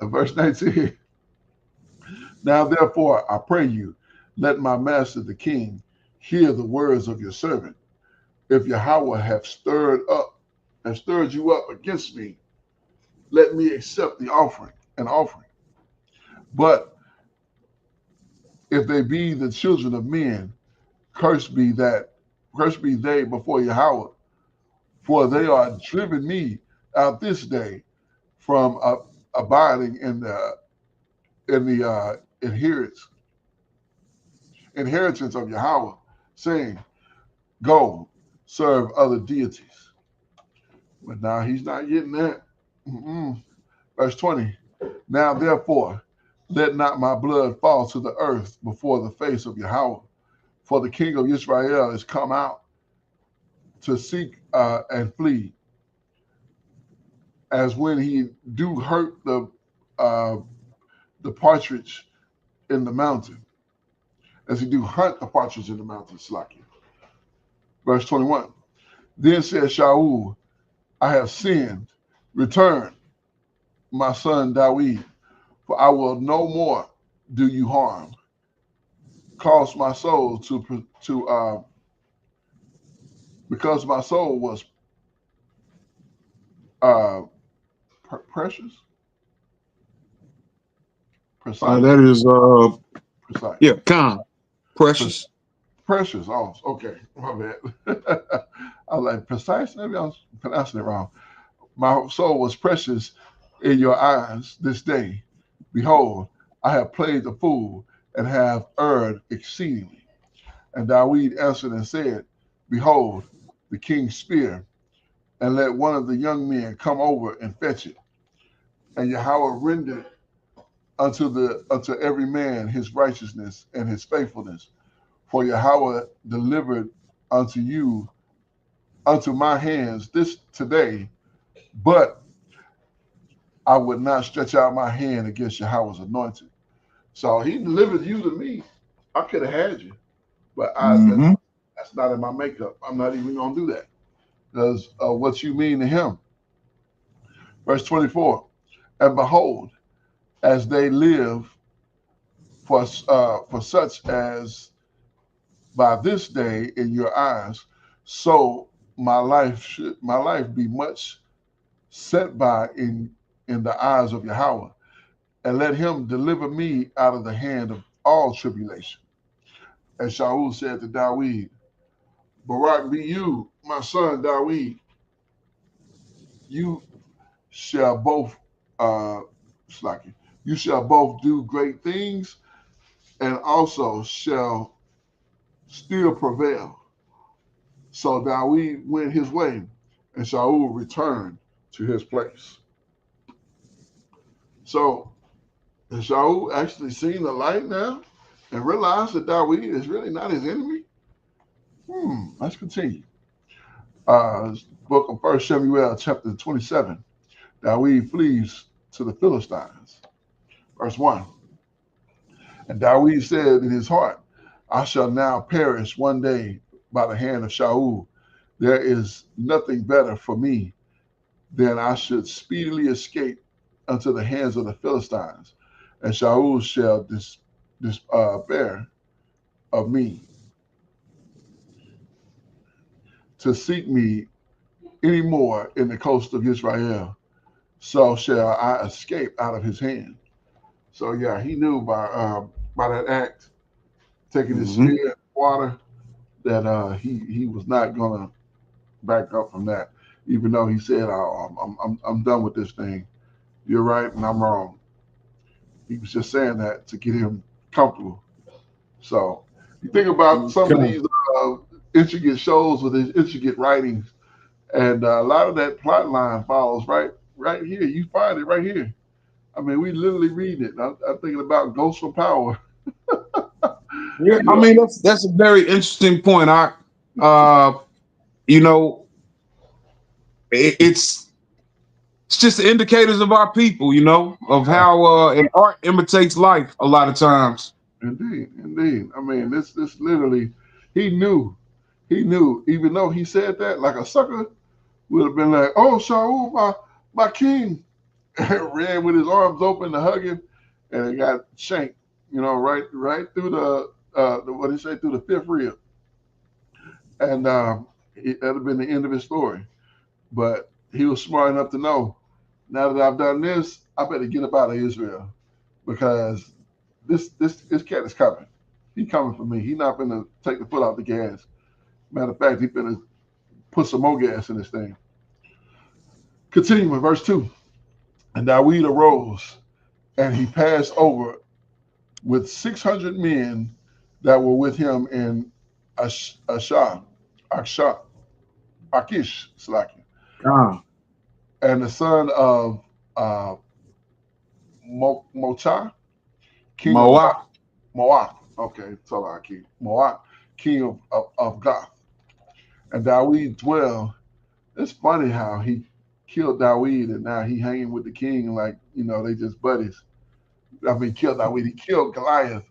[SPEAKER 3] Verse 19. Now, therefore, I pray you, let my master the king hear the words of your servant. If Yahweh have stirred you up against me, let me accept the offering. But if they be the children of men, cursed be they before Yahweh, for they are driven me out this day from abiding in the inheritance of Yahweh, saying, "Go serve other deities." But now he's not getting that. Mm-mm. Verse 20. Now therefore, let not my blood fall to the earth before the face of Yahweh, for the king of Israel is come out to seek and flee, as when he do hurt the partridge in the mountain, as he do hunt the partridge in the mountain. Slacky. Verse 21. Then said Shaul, I have sinned. Return, my son Dawid, for I will no more do you harm. Cause my soul to because my soul was uh, precious, precise,
[SPEAKER 4] That is,
[SPEAKER 3] precise,
[SPEAKER 4] yeah, kind, precious.
[SPEAKER 3] precious. Oh, okay, my bad. I was like precise. Maybe I was pronouncing it wrong. My soul was precious in your eyes this day. Behold, I have played the fool and have erred exceedingly. And Dawid answered and said, Behold, the king's spear, and let one of the young men come over and fetch it. And Yahweh rendered unto every man his righteousness and his faithfulness. For Yahweh delivered unto you unto my hands this today, but I would not stretch out my hand against Yahweh's anointed. So he delivered you to me. I could have had you, but that's not in my makeup. I'm not even going to do that because of what you mean to him. Verse 24, and behold, as they live for such as by this day in your eyes, so my life be much set by in the eyes of Yahweh, and let him deliver me out of the hand of all tribulation. And Shaul said to Dawid, Barak be you, my son Dawid. You shall both you shall both do great things, and also shall still prevail. So Dawid went his way, and Shaul returned to his place. So has Shaul actually seen the light now and realized that Dawid is really not his enemy? Let's continue. Book of 1 Shemu'ėl, chapter 27. Dawid flees to the Philistines. Verse 1. And Dawid said in his heart, I shall now perish one day by the hand of Shaul. There is nothing better for me than I should speedily escape unto the hands of the Philistines, and Shaul shall despair of me to seek me any more in the coast of Israel. So shall I escape out of his hand. So yeah, he knew by that act, taking his spear in water, that he was not gonna back up from that, even though he said, I'm done with this thing. You're right and I'm wrong. He was just saying that to get him comfortable. So you think about some of these intricate shows with these intricate writings, and a lot of that plot line follows right here. You find it right here. I mean, we literally read it. I'm thinking about Ghost of Power.
[SPEAKER 4] Yeah, I mean that's a very interesting point. It's just the indicators of our people, of how and art imitates life a lot of times.
[SPEAKER 3] Indeed. I mean, this literally, he knew, even though he said that, like a sucker would have been like, oh, Shaul, my king, and ran with his arms open to hug him, and it got shanked, right through the what did he say, through the fifth rib. And that'd have been the end of his story. But he was smart enough to know, now that I've done this, I better get up out of Israel, because this cat is coming. He coming for me. He not gonna take the foot off the gas. Matter of fact, he gonna put some more gas in this thing. Continue with verse 2. And David arose, and he passed over with 600 men that were with him in Achish, and the son of Mocha, king of
[SPEAKER 4] Moab.
[SPEAKER 3] Moab. Okay, Salaki. Moab, king of Gath. And David dwelled. It's funny how he killed David and now he hanging with the king like, they just buddies. I mean, killed David. He killed Goliath.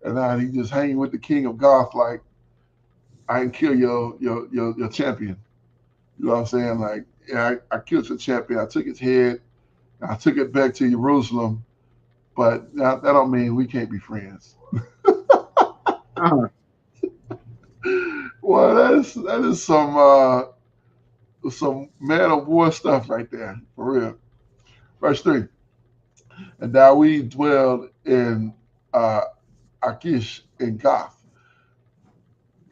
[SPEAKER 3] And now he just hanging with the king of Gath like, I didn't kill your champion. You know what I'm saying? Like, yeah, I killed your champion. I took his head. I took it back to Jerusalem. But that don't mean we can't be friends. Well, that is some man of war stuff right there, for real. Verse 3. And David dwelled in Achish in Gath,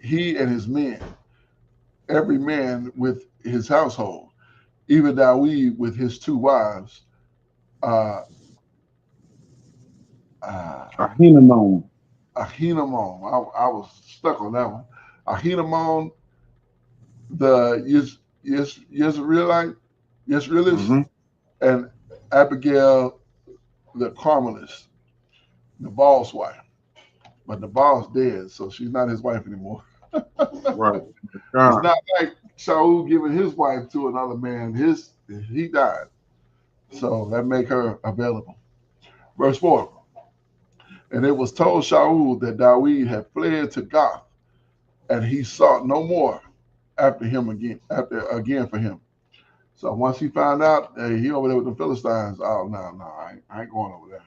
[SPEAKER 3] he and his men, every man with his household, even David with his 2 wives.
[SPEAKER 4] Ahinamon.
[SPEAKER 3] Ahinamon. I was stuck on that one. Ahinamon, the Yisraelite, and Abigail, the Carmelist, Nabal's wife. But Nabal's dead, so she's not his wife anymore.
[SPEAKER 4] Right.
[SPEAKER 3] It's not like Shaul giving his wife to another man. He died. So that make her available. Verse 4. And it was told Shaul that David had fled to Gath, and he sought no more after again for him. So once he found out that he over there with the Philistines, oh no, I ain't going over there.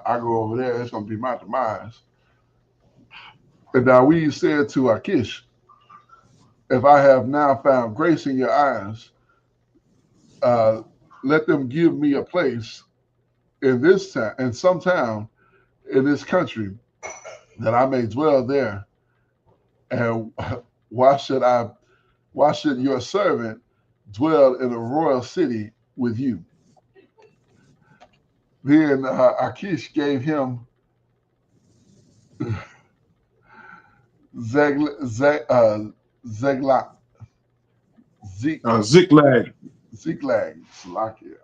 [SPEAKER 3] I go over there, it's gonna be my demise. And David said to Achish, if I have now found grace in your eyes, let them give me a place in some town in this country, that I may dwell there. And why should your servant dwell in a royal city with you? Then Achish gave him Ziklag. I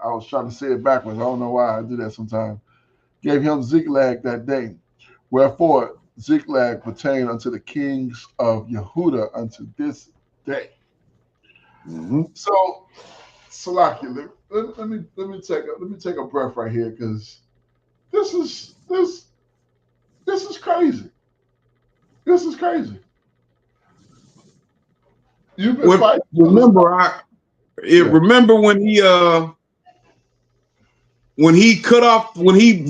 [SPEAKER 3] was trying to say it backwards. I don't know why I do that sometimes. Gave him Ziklag that day. Wherefore Ziklag pertained unto the kings of Yehuda unto this day.
[SPEAKER 4] Mm-hmm.
[SPEAKER 3] So, Salaki, let me take a breath right here, because this is crazy. This is crazy. You've been fighting.
[SPEAKER 4] Remember when he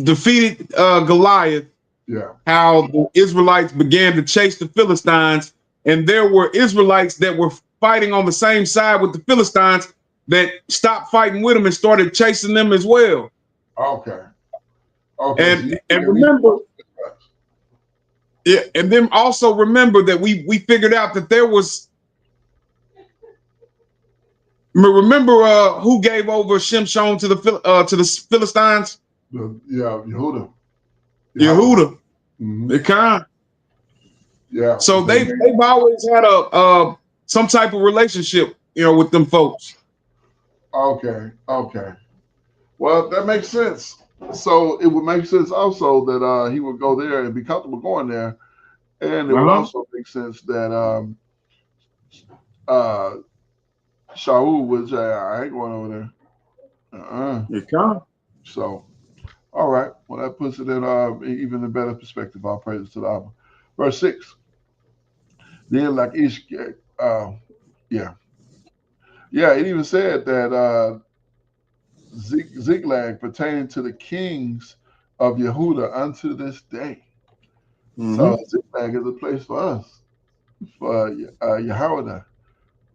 [SPEAKER 4] defeated Goliath.
[SPEAKER 3] Yeah.
[SPEAKER 4] How the Israelites began to chase the Philistines, and there were Israelites that were fighting on the same side with the Philistines that stopped fighting with them and started chasing them as well.
[SPEAKER 3] Okay.
[SPEAKER 4] And remember, and then also remember that we figured out that there was. Remember who gave over Shimshon to the Philistines?
[SPEAKER 3] Yehuda.
[SPEAKER 4] Yehuda.
[SPEAKER 3] Mm-hmm.
[SPEAKER 4] They kind.
[SPEAKER 3] Yeah.
[SPEAKER 4] So they've always had some type of relationship, with them folks.
[SPEAKER 3] Okay. Well, that makes sense. So it would make sense also that he would go there and be comfortable going there, and it would also make sense that Shaul would say, "I ain't going over there."
[SPEAKER 4] You can't.
[SPEAKER 3] So, all right. Well, that puts it in even a better perspective. All praises to the Abba. Verse 6. Then like Ish, it even said that Ziklag pertained to the kings of Yehuda unto this day. Mm-hmm. So Ziklag is a place for us, for Yehuda.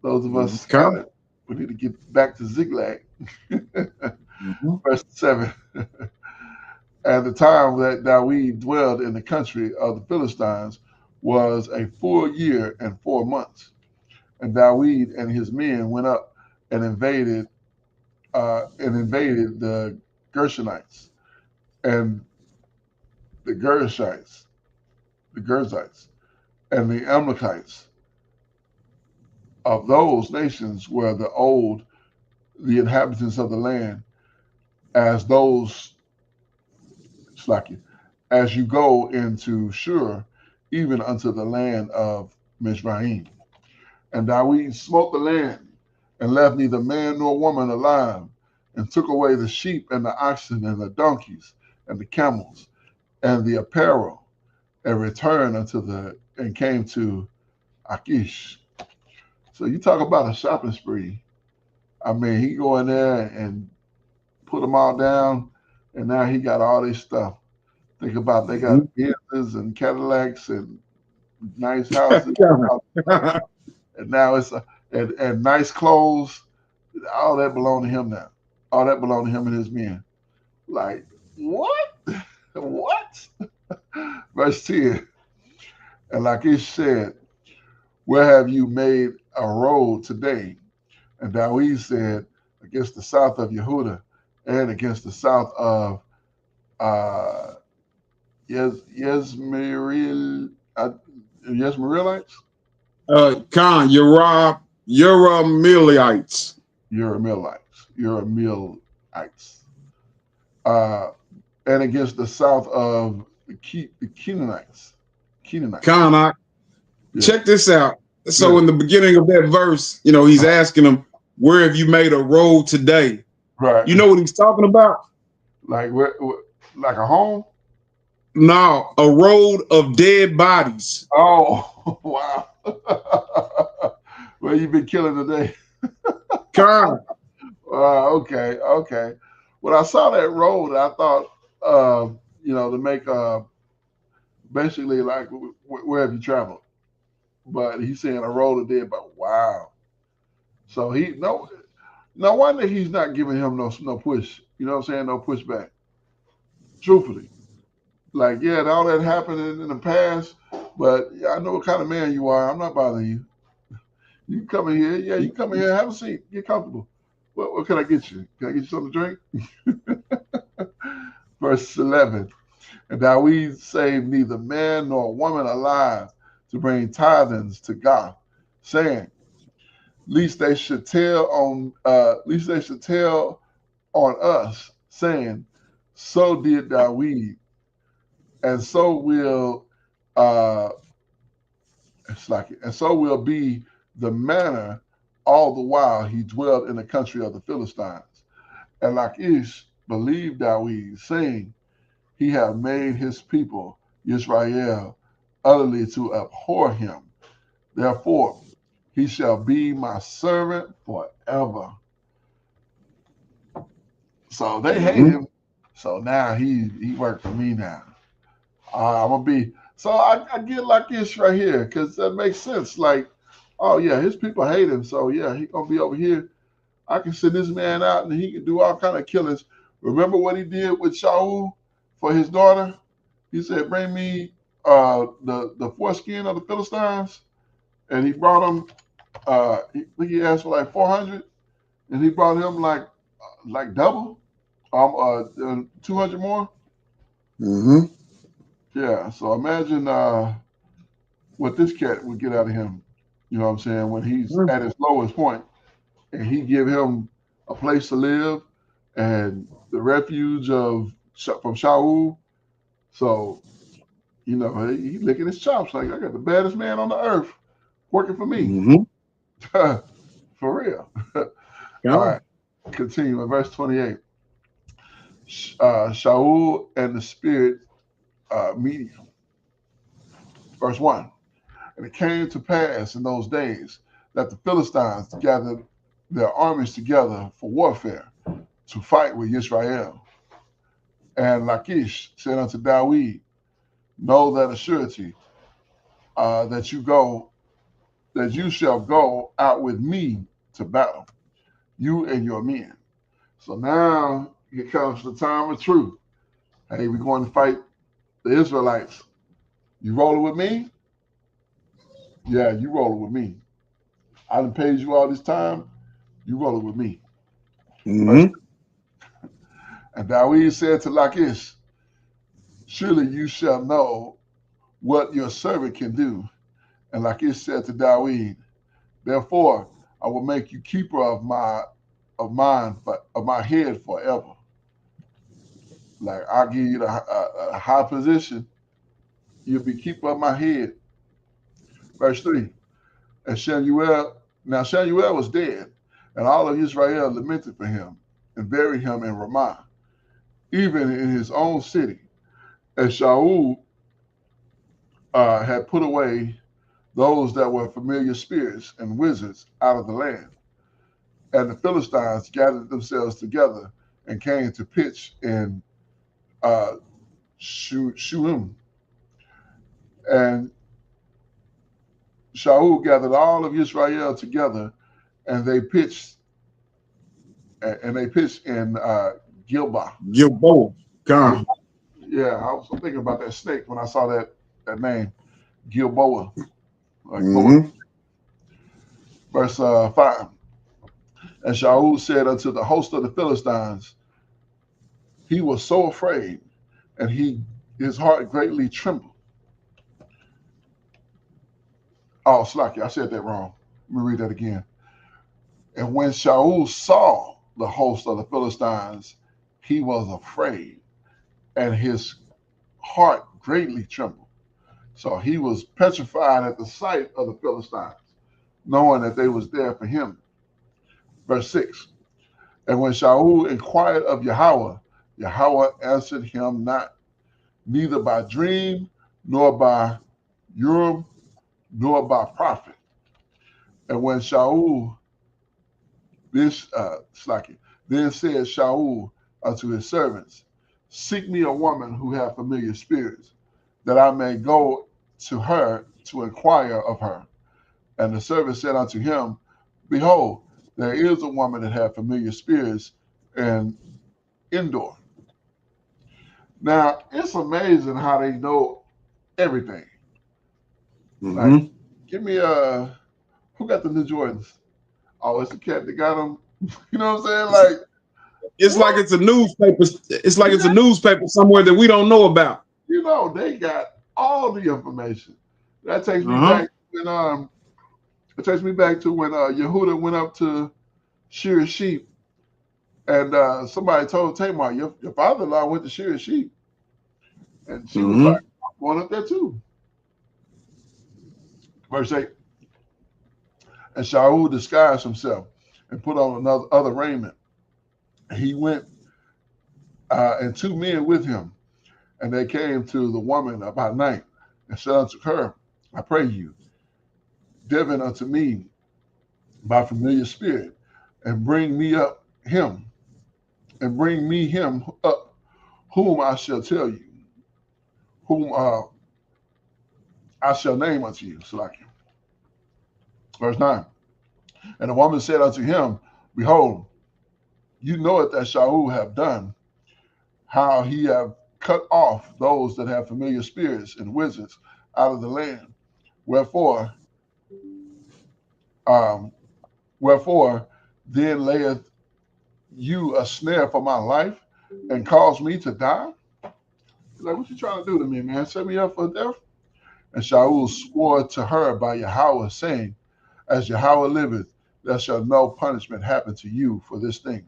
[SPEAKER 3] Those of us scattered, we need to get back to Ziklag. Mm-hmm. Verse 7. And the time that Dawid dwelled in the country of the Philistines was a full year and 4 months. And Dawid and his men went up and invaded the Gershonites and the Gerzites, and the Amalekites. Of those nations were the inhabitants of the land, as those, it's like you, as you go into Shur, even unto the land of Mizraim. And Dawid smote the land, and left neither man nor woman alive, and took away the sheep and the oxen and the donkeys and the camels and the apparel, and returned and came to Achish. So you talk about a shopping spree. I mean, he go in there and put them all down, and now he got all this stuff. Think about they got Benzes and Cadillacs and nice houses, and now and nice clothes. All that belong to him now. All that belong to him and his men. Like what? What? Verse 10. And like it said, where have you made a road today? And Dawid said, against the south of Yehuda and against the south of Yezmeelites?
[SPEAKER 4] Khan, Uramilites.
[SPEAKER 3] Uramilites. And against the south of the Canaanites.
[SPEAKER 4] Khan, check this out. So in the beginning of that verse, he's asking them, where have you made a road today?
[SPEAKER 3] Right.
[SPEAKER 4] You know what he's talking about?
[SPEAKER 3] Like like a home?
[SPEAKER 4] No, a road of dead bodies.
[SPEAKER 3] Oh, wow. Well, you've been killing today.
[SPEAKER 4] Khan.
[SPEAKER 3] Okay. When I saw that road, I thought, to make basically like, where have you traveled? But he's saying a road of dead, but wow. So no wonder he's not giving him no push. You know what I'm saying? No pushback. Truthfully. Like, yeah, all that happened in the past, but I know what kind of man you are. I'm not bothering you. You come in here. Yeah, you come in here, have a seat, get comfortable. What can I get you? Can I get you something to drink? Verse 11. And Dawid saved neither man nor woman alive to bring tithings to God, saying, least they should tell on us, saying, so did Dawid, and so will be the manner all the while he dwelled in the country of the Philistines. And Lachish believed Dawid, saying, he have made his people Israel utterly to abhor him. Therefore, he shall be my servant forever. So they hate him. So now he worked for me now. I'm gonna be. So I get like this right here because that makes sense. Like, oh yeah, his people hate him. So yeah, he gonna be over here. I can send this man out and he can do all kind of killings. Remember what he did with Shaul for his daughter? He said, "Bring me the foreskin of the Philistines," and he brought him. He asked for like 400, and he brought him like double, 200 more.
[SPEAKER 4] Mm-hmm.
[SPEAKER 3] Yeah. So imagine what this cat would get out of him. You know what I'm saying? When he's at his lowest point, and he give him a place to live and the refuge from Shaul. So, he licking his chops like, I got the baddest man on the earth working for me.
[SPEAKER 4] Mm-hmm.
[SPEAKER 3] For real.
[SPEAKER 4] Yeah.
[SPEAKER 3] All right. Continue in verse 28. Shaul and the spirit meeting. Verse 1. And it came to pass in those days that the Philistines gathered their armies together for warfare to fight with Israel. And Lachish said unto Dawid, know that a surety that you shall go out with me to battle, you and your men. So now here comes the time of truth. Hey, we're going to fight the Israelites. You rolling with me? Yeah, you rolling with me. I done paid you all this time. You rolling with me. Verse,
[SPEAKER 4] Mm-hmm.
[SPEAKER 3] and Dawid said to Lachish, surely you shall know what your servant can do. And Lachish said to Dawid, therefore I will make you keeper of my head forever. Like I'll give you a high position. You'll be keeper of my head. Verse 3. And Shemu'eel was dead, and all of Israel lamented for him and buried him in Ramah, even in his own city. And Shaul had put away those that were familiar spirits and wizards out of the land. And the Philistines gathered themselves together and came to pitch in Shuim. And Shaul gathered all of Israel together, and they pitched in Gilboa.
[SPEAKER 4] Gilboa. God.
[SPEAKER 3] Yeah, I was thinking about that snake when I saw that name, Gilboa, like Boa.
[SPEAKER 4] Mm-hmm.
[SPEAKER 3] Verse 5. And Shaul said unto the host of the Philistines, he was so afraid, and his heart greatly trembled. Oh, Slacky, I said that wrong. Let me read that again. And when Shaul saw the host of the Philistines, he was afraid, and his heart greatly trembled. So he was petrified at the sight of the Philistines, knowing that they was there for him. Verse 6. And when Shaul inquired of Yahweh, Yahweh answered him not, neither by dream, nor by Urim, nor by prophet. And when Shaul, then said Shaul unto his servants, seek me a woman who hath familiar spirits, that I may go to her to inquire of her. And the servant said unto him, behold, there is a woman that hath familiar spirits in Endor. Now, it's amazing how they know everything. Like,
[SPEAKER 4] Mm-hmm.
[SPEAKER 3] give me who got the new Jordans? Oh, it's the cat that got them. You know what I'm saying? Like,
[SPEAKER 4] It's like
[SPEAKER 3] what?
[SPEAKER 4] it's a newspaper. It's like it's a
[SPEAKER 3] Yeah,
[SPEAKER 4] newspaper somewhere that we don't know about.
[SPEAKER 3] they got all the information. That takes me
[SPEAKER 4] Uh-huh.
[SPEAKER 3] back when it takes me back to when Yehuda went up to shear sheep, and somebody told Tamar, your father-in-law went to shear sheep, and she was like,
[SPEAKER 4] Mm-hmm.
[SPEAKER 3] I'm going up there too. Verse 8. And Shaul disguised himself and put on other raiment. He went and two men with him, and they came to the woman about night and said unto her, I pray you, divine unto me by familiar spirit, and bring me him up, whom I shall tell you, whom I shall name unto you. Salakia. Verse 9. And the woman said unto him, behold, you know it that Shaul have done, how he have cut off those that have familiar spirits and wizards out of the land. Wherefore, um, wherefore then layeth you a snare for my life and cause me to die? He's like, what you trying to do to me, man? Set me up for death? And Shaul swore to her by Yahweh, saying, as Yahweh liveth, there shall no punishment happen to you for this thing.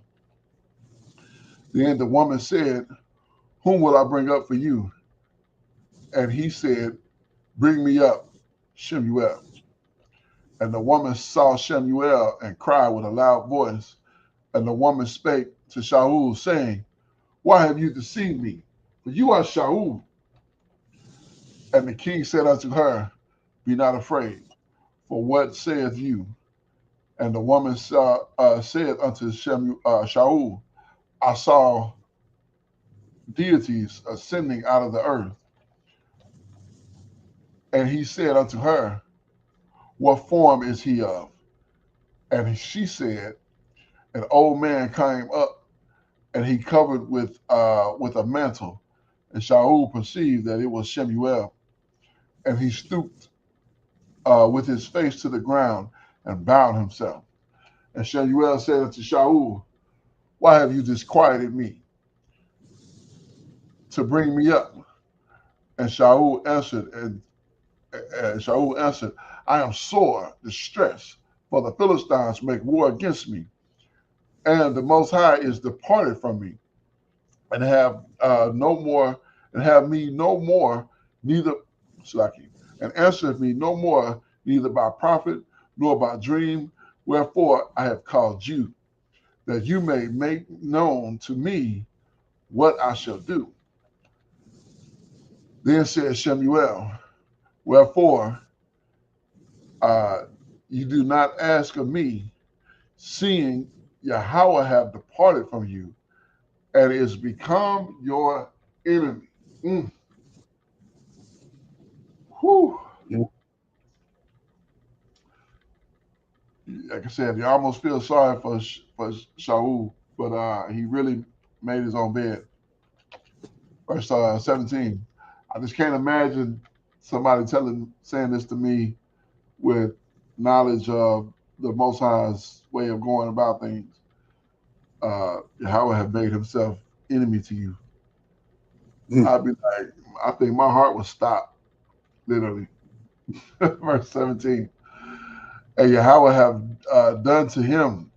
[SPEAKER 3] Then the woman said, whom will I bring up for you? And he said, bring me up Shemu'eel. And the woman saw Shemu'eel and cried with a loud voice. And the woman spake to Shaul, saying, why have you deceived me? For you are Shaul. And the king said unto her, be not afraid, for what saith you? And the woman said unto Shaul, I saw deities ascending out of the earth. And he said unto her, what form is he of? And she said, an old man came up, and he covered with a mantle, And Shaul perceived that it was Shemu'eel, and he stooped with his face to the ground and bowed himself. And Shemu'eel said unto Shaul, why have you disquieted me to bring me up? And Shaul answered, I am sore distressed, for the Philistines make war against me, and the Most High is departed from me, and have me no more, neither and answereth me no more, neither by prophet nor by dream. Wherefore I have called you, that you may make known to me what I shall do. Then said Shemu'eel, wherefore you do not ask of me, seeing Yahweh have departed from you, and is become your enemy. Whew. Like I said, you almost feel sorry for Shaul, but he really made his own bed. Verse 17. I just can't imagine somebody saying this to me with knowledge of the Most High's way of going about things. Yahweh have made himself enemy to you. I'd be like, I think my heart would stop, literally. Verse 17. And Yahweh have done to him,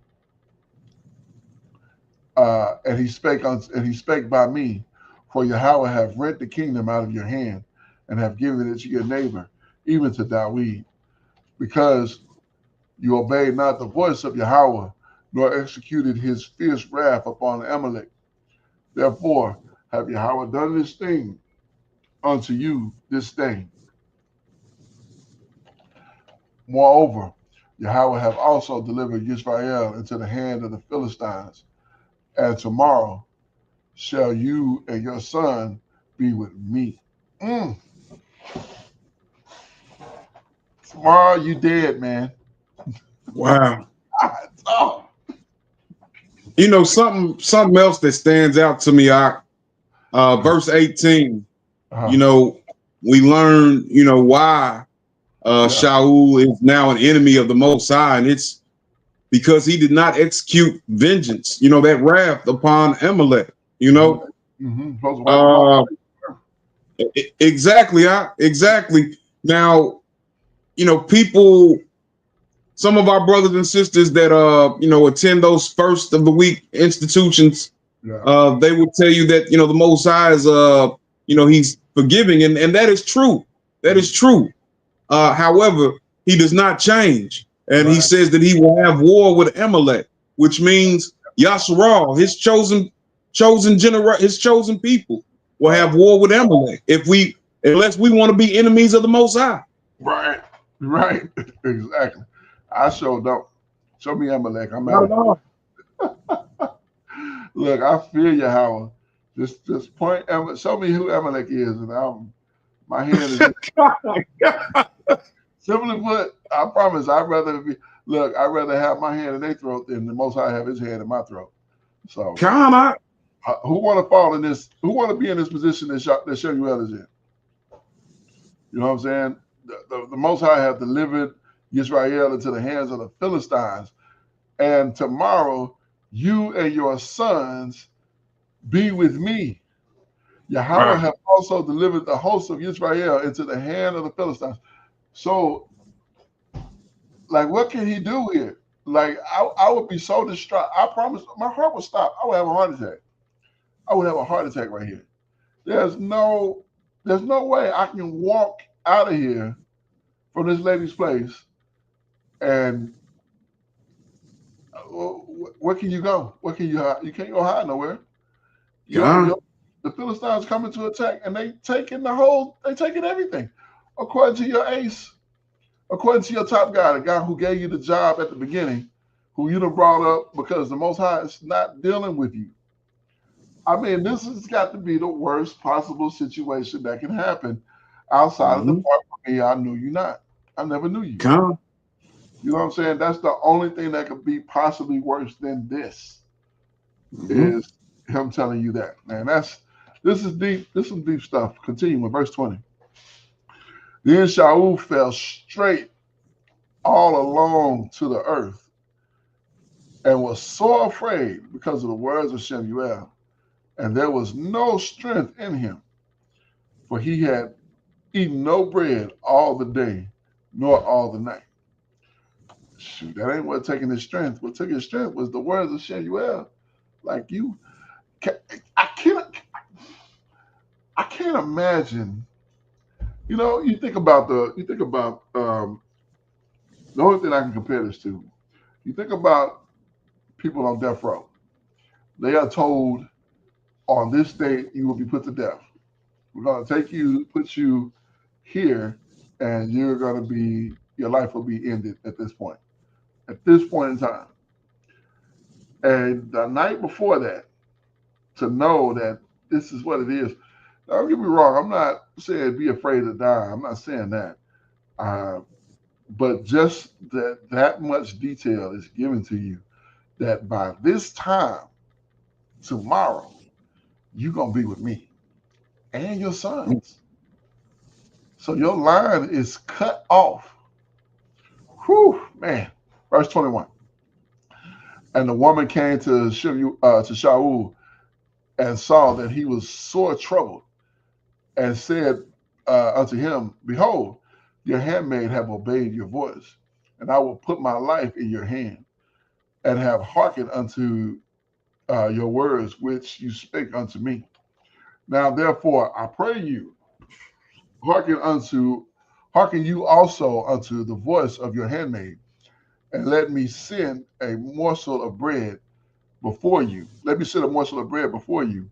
[SPEAKER 3] and he spake by me, for Yahweh have rent the kingdom out of your hand, and have given it to your neighbor, even to Dawid, because you obeyed not the voice of Yahweh, nor executed his fierce wrath upon Amalek. Therefore have Yahweh done this thing unto you this day. Moreover, Yahweh have also delivered Israel into the hand of the Philistines, and tomorrow shall you and your son be with me. Tomorrow you dead, man.
[SPEAKER 4] Wow.
[SPEAKER 3] Oh.
[SPEAKER 4] You know, something else that stands out to me, verse 18, you know, we learn, you know, why Shaul is now an enemy of the Most High, and it's because he did not execute vengeance, you know, that wrath upon Amalek, you know. Exactly. Now, you know, people, some of our brothers and sisters that you know, attend those first of the week institutions, they will tell you that, you know, the Most High is you know, he's forgiving, and that is true. That is true. However, he does not change, and he says that he will have war with Amalek, which means Yasharal, his chosen people, will have war with Amalek unless we want to be enemies of the Most High.
[SPEAKER 3] Right. Exactly. I sure don't. Show me Amalek. I'm out. Look, I feel you, Howard. Just point. Show me who Amalek is, and my hand is. Simply put, I promise. I'd rather have my hand in their throat than the Most High have his hand in my throat. So, who want to fall in this? Who want to be in this position that Shemu'eel is in? You know what I'm saying? The Most High have delivered Israel into the hands of the Philistines, and tomorrow you and your sons be with me. Yahweh have also delivered the host of Israel into the hand of the Philistines. So, like, what can he do here? Like, I would be so distraught. I promise, my heart would stop. I would have a heart attack. I would have a heart attack right here. There's no way I can walk out of here from this lady's place, and where can you go? Where can you hide? You can't go hide nowhere. The Philistines coming to attack, and they taking everything. According to your ace, according to your top guy, the guy who gave you the job at the beginning, who you done brought up because the Most High is not dealing with you. I mean, this has got to be the worst possible situation that can happen outside of the part for me. I knew you not. I never knew you. You know what I'm saying? That's the only thing that could be possibly worse than this is him telling you that. Man, this This is deep. This is some deep stuff. Continue with verse 20. Then Shaul fell straight all along to the earth and was so afraid because of the words of Shemu'ėl, and there was no strength in him, for he had eaten no bread all the day, nor all the night. Shoot, that ain't what taking his strength. What took his strength was the words of Shemu'ėl. Like I can't imagine. You know, you think about the only thing I can compare this to. You think about people on death row. They are told on this date you will be put to death. We're going to take you, put you here, and your life will be ended at this point in time. And the night before that, to know that this is what it is. Now, don't get me wrong. I'm not saying be afraid to die. I'm not saying that. But just that much detail is given to you that by this time tomorrow, you're going to be with me and your sons. So your line is cut off. Whew, man. Verse 21. And the woman came to Shaul and saw that he was sore troubled, and said unto him, Behold, your handmaid have obeyed your voice, and I will put my life in your hand, and have hearkened unto your words which you spake unto me. Now therefore I pray you, hearken you also unto the voice of your handmaid, and let me send a morsel of bread before you. Let me set a morsel of bread before you,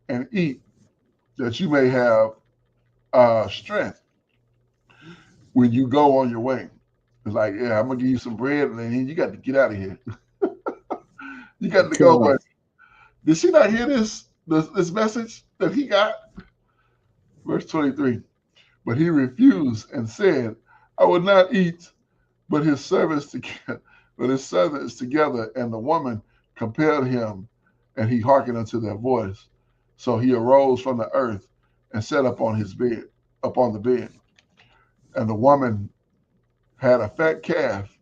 [SPEAKER 3] and eat, that you may have strength when you go on your way. It's like, yeah, I'm gonna give you some bread, and then you got to get out of here. You got to go. But did she not hear this message that he got? Verse 23. But he refused and said, I would not eat, but his servants together, and the woman compelled him, and he hearkened unto their voice. So he arose from the earth and sat upon the bed. And the woman had a fat calf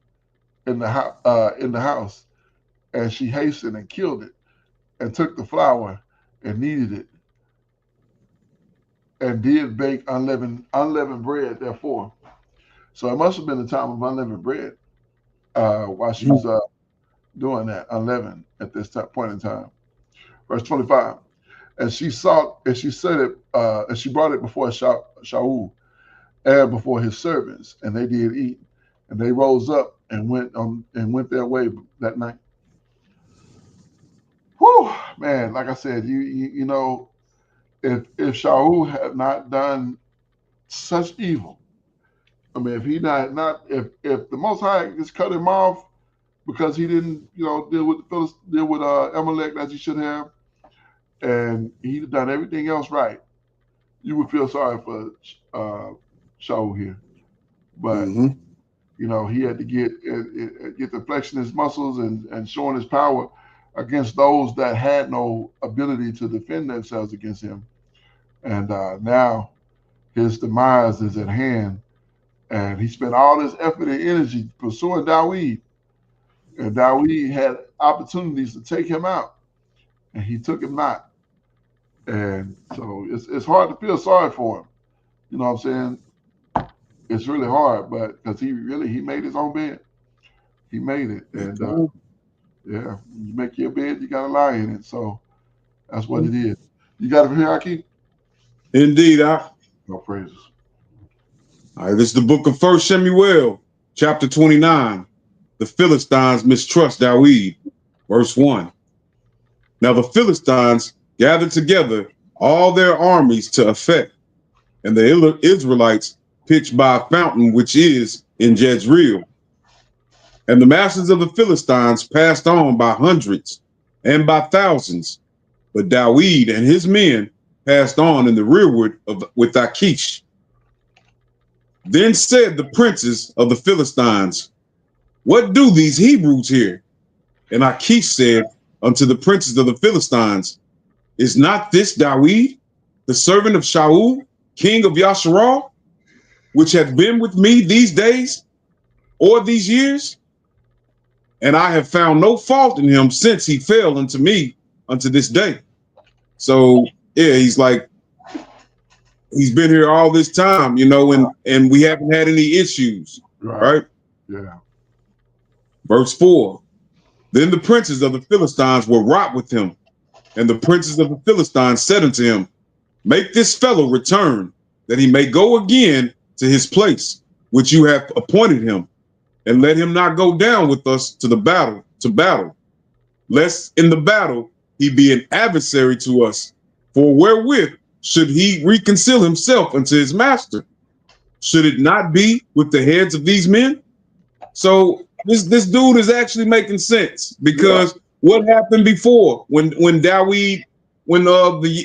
[SPEAKER 3] in the house, and she hastened and killed it, and took the flour and kneaded it, and did bake unleavened bread therefore. So it must have been the time of unleavened bread while she was doing that, unleavened at this point in time. Verse 25. And she brought it before Shaul and before his servants, and they did eat, and they rose up and went their way that night. Whew, man! Like I said, you know, if Shaul had not done such evil, I mean, if the Most High just cut him off because he didn't, deal with Amalek as he should have, and he'd done everything else right, you would feel sorry for Shaul here. But he had to get the flexion in his muscles and showing his power against those that had no ability to defend themselves against him. And now his demise is at hand, and he spent all his effort and energy pursuing Dawid, and Dawid had opportunities to take him out, and he took him not. And so it's hard to feel sorry for him. You know what I'm saying? It's really hard, but because he made his own bed. He made it. And yeah, when you make your bed, you got to lie in it. So that's what it is. You got it from here, Aki?
[SPEAKER 4] Indeed,
[SPEAKER 3] No praises.
[SPEAKER 4] All right, this is the book of 1 Shemu'ėl, chapter 29. The Philistines mistrust Dawid, verse 1. Now the Philistines gathered together all their armies to Aphek, and the Israelites pitched by a fountain which is in Jezreel. And the masses of the Philistines passed on by hundreds and by thousands, but Dawid and his men passed on in the rearward with Achish. Then said the princes of the Philistines, What do these Hebrews here? And Achish said unto the princes of the Philistines, Is not this Dawid, the servant of Shaul, king of Yasharal, which hath been with me these days or these years? And I have found no fault in him since he fell unto me unto this day. So yeah, he's like, he's been here all this time, you know, and we haven't had any issues, right?
[SPEAKER 3] Yeah.
[SPEAKER 4] Verse 4, then the princes of the Philistines were wroth with him, and the princes of the Philistines said unto him, make this fellow return, that he may go again to his place, which you have appointed him, and let him not go down with us to the battle, lest in the battle he be an adversary to us. For wherewith should he reconcile himself unto his master? Should it not be with the heads of these men? So this dude is actually making sense, because what happened before when the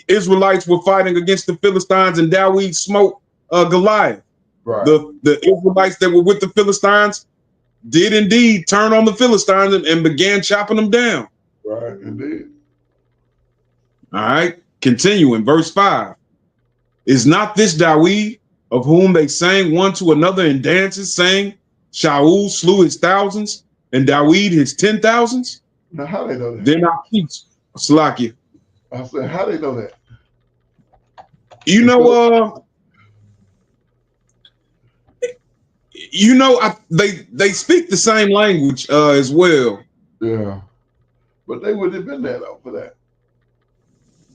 [SPEAKER 4] Israelites were fighting against the Philistines and Dawid smote Goliath?
[SPEAKER 3] Right.
[SPEAKER 4] The Israelites that were with the Philistines did indeed turn on the Philistines and began chopping them down.
[SPEAKER 3] Right, indeed.
[SPEAKER 4] All right, continuing, verse 5. Is not this Dawid, of whom they sang one to another in dances, saying, Shaul slew his thousands, and Dawid his 10,000s?
[SPEAKER 3] Now, how they know that?
[SPEAKER 4] Then Akish, Salakia.
[SPEAKER 3] I said, how they know that?
[SPEAKER 4] You know, they speak the same language as well.
[SPEAKER 3] Yeah, but they wouldn't have been there though for that.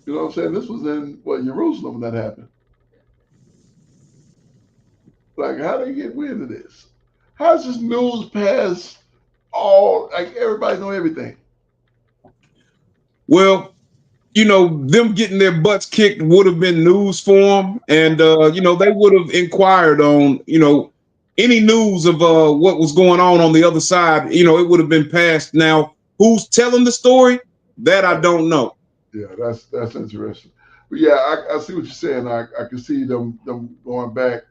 [SPEAKER 3] You know what I'm saying? This was in Jerusalem when that happened. Like, how they get wind of this? How's this news pass all, like, everybody know everything?
[SPEAKER 4] Well, you know, them getting their butts kicked would have been news for them, and you know, they would have inquired on, you know, any news of what was going on the other side. You know, it would have been passed. Now, who's telling the story? That I don't know.
[SPEAKER 3] Yeah, that's interesting. But yeah, I see what you're saying. I can see them going back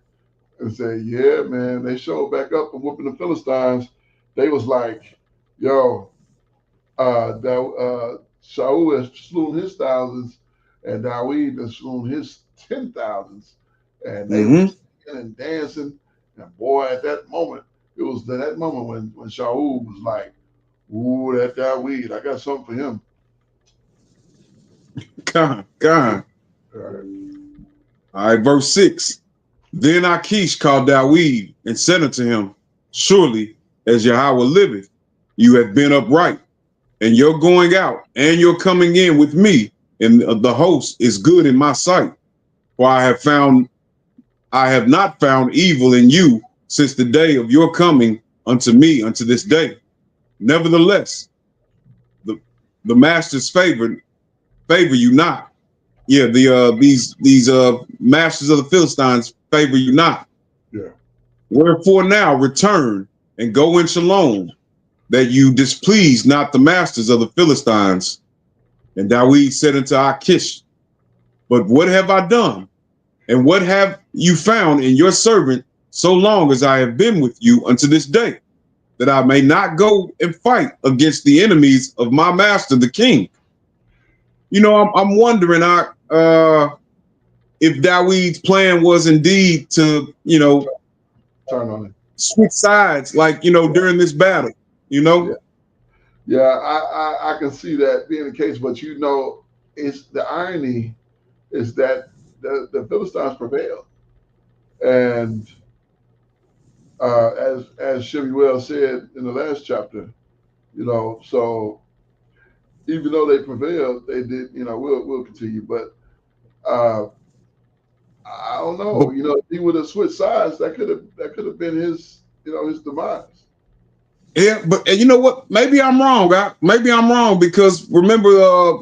[SPEAKER 3] and say, yeah, man, they showed back up and whooping the Philistines. They was like, yo, Shaul has slew his thousands, and Dawid has slew his 10,000s, and they were singing and dancing. And boy, at that moment, it was that moment when Shaul was like, ooh, that Dawid, I got something for him.
[SPEAKER 4] God. All right, verse 6. Then Akish called Dawid and said unto him, surely as Yahweh liveth, you have been upright, and your going out and your coming in with me in the host is good in my sight. For I have not found evil in you since the day of your coming unto me unto this day. Nevertheless, the masters favor you not. Yeah, these masters of the Philistines favor you not.
[SPEAKER 3] Yeah.
[SPEAKER 4] Wherefore now return and go in shalom, that you displease not the masters of the Philistines. And Dawid said unto Akish, but what have I done? And what have you found in your servant so long as I have been with you unto this day, that I may not go and fight against the enemies of my master, the king? You know, I'm wondering if Dawid's plan was indeed to, you know,
[SPEAKER 3] turn on it,
[SPEAKER 4] switch sides, like, you know, during this battle, you know?
[SPEAKER 3] Yeah, I can see that being the case, but you know, it's the irony is that the Philistines prevailed, and as Shemu'ėl said in the last chapter, you know, so even though they prevailed, they did, you know, we'll continue, but I don't know, you know, if he would have switched sides, that could have been his, you know, his demise.
[SPEAKER 4] Yeah, but you know what? Maybe I'm wrong. Maybe I'm wrong, because remember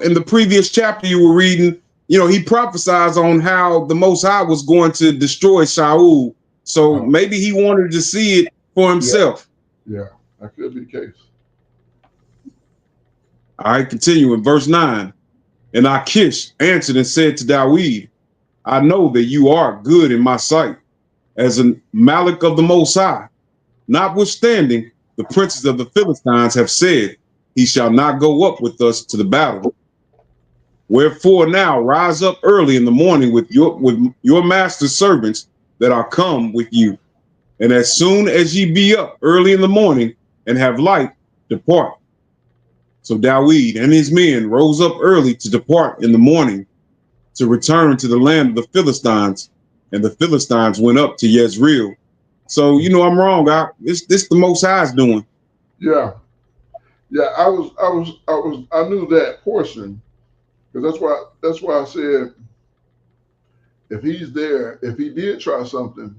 [SPEAKER 4] in the previous chapter you were reading, you know, he prophesied on how the Most High was going to destroy Shaul. So maybe he wanted to see it for himself.
[SPEAKER 3] Yeah, that could be the case.
[SPEAKER 4] All right, continuing, verse 9. And Akish answered and said to Dawid, I know that you are good in my sight, as a Malik of the Most High. Notwithstanding, the princes of the Philistines have said, he shall not go up with us to the battle. Wherefore now rise up early in the morning with your master's servants that are come with you. And as soon as ye be up early in the morning and have light, depart. So Dawid and his men rose up early to depart in the morning to return to the land of the Philistines. And the Philistines went up to Jezreel. So, you know, I'm wrong. This the Most High's doing.
[SPEAKER 3] Yeah. Yeah, I knew that portion, because that's why I said, if he's there, if he did try something,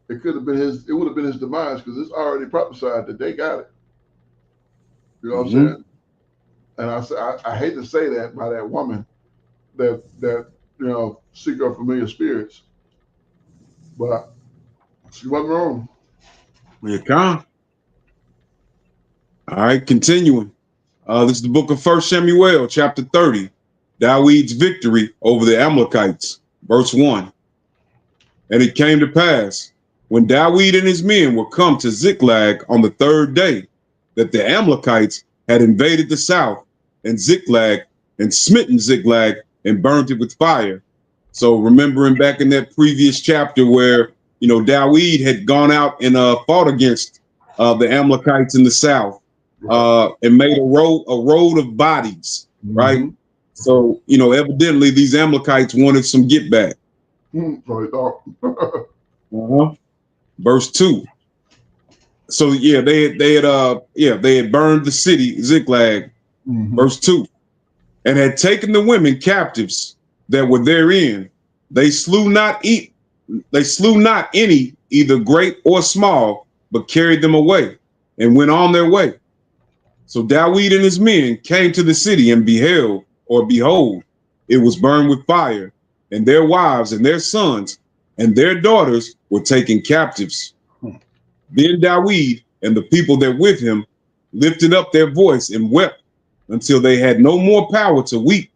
[SPEAKER 3] it would have been his demise, because it's already prophesied that they got it. You know what I'm saying? And I hate to say that by that woman that you know, seek her familiar spirits, but she wasn't wrong.
[SPEAKER 4] You can. All right, continuing. This is the book of 1 Shemu'ėl, chapter 30. Dawid's victory over the Amalekites, verse 1. And it came to pass, when Dawid and his men were come to Ziklag on the third day, that the Amalekites had invaded the south and Ziklag and smitten Ziklag and burnt it with fire. So remembering back in that previous chapter where, you know, Dawid had gone out and fought against the Amalekites in the south. And made a road of bodies, right? So, you know, evidently these Amalekites wanted some get back. Verse 2. So yeah, they had burned the city Ziklag. Verse 2. And had taken the women captives that were therein. They slew not any, either great or small, but carried them away and went on their way. So Dawid and his men came to the city, and behold, it was burned with fire, and their wives and their sons and their daughters were taken captives. Then Dawid and the people that with him lifted up their voice and wept until they had no more power to weep.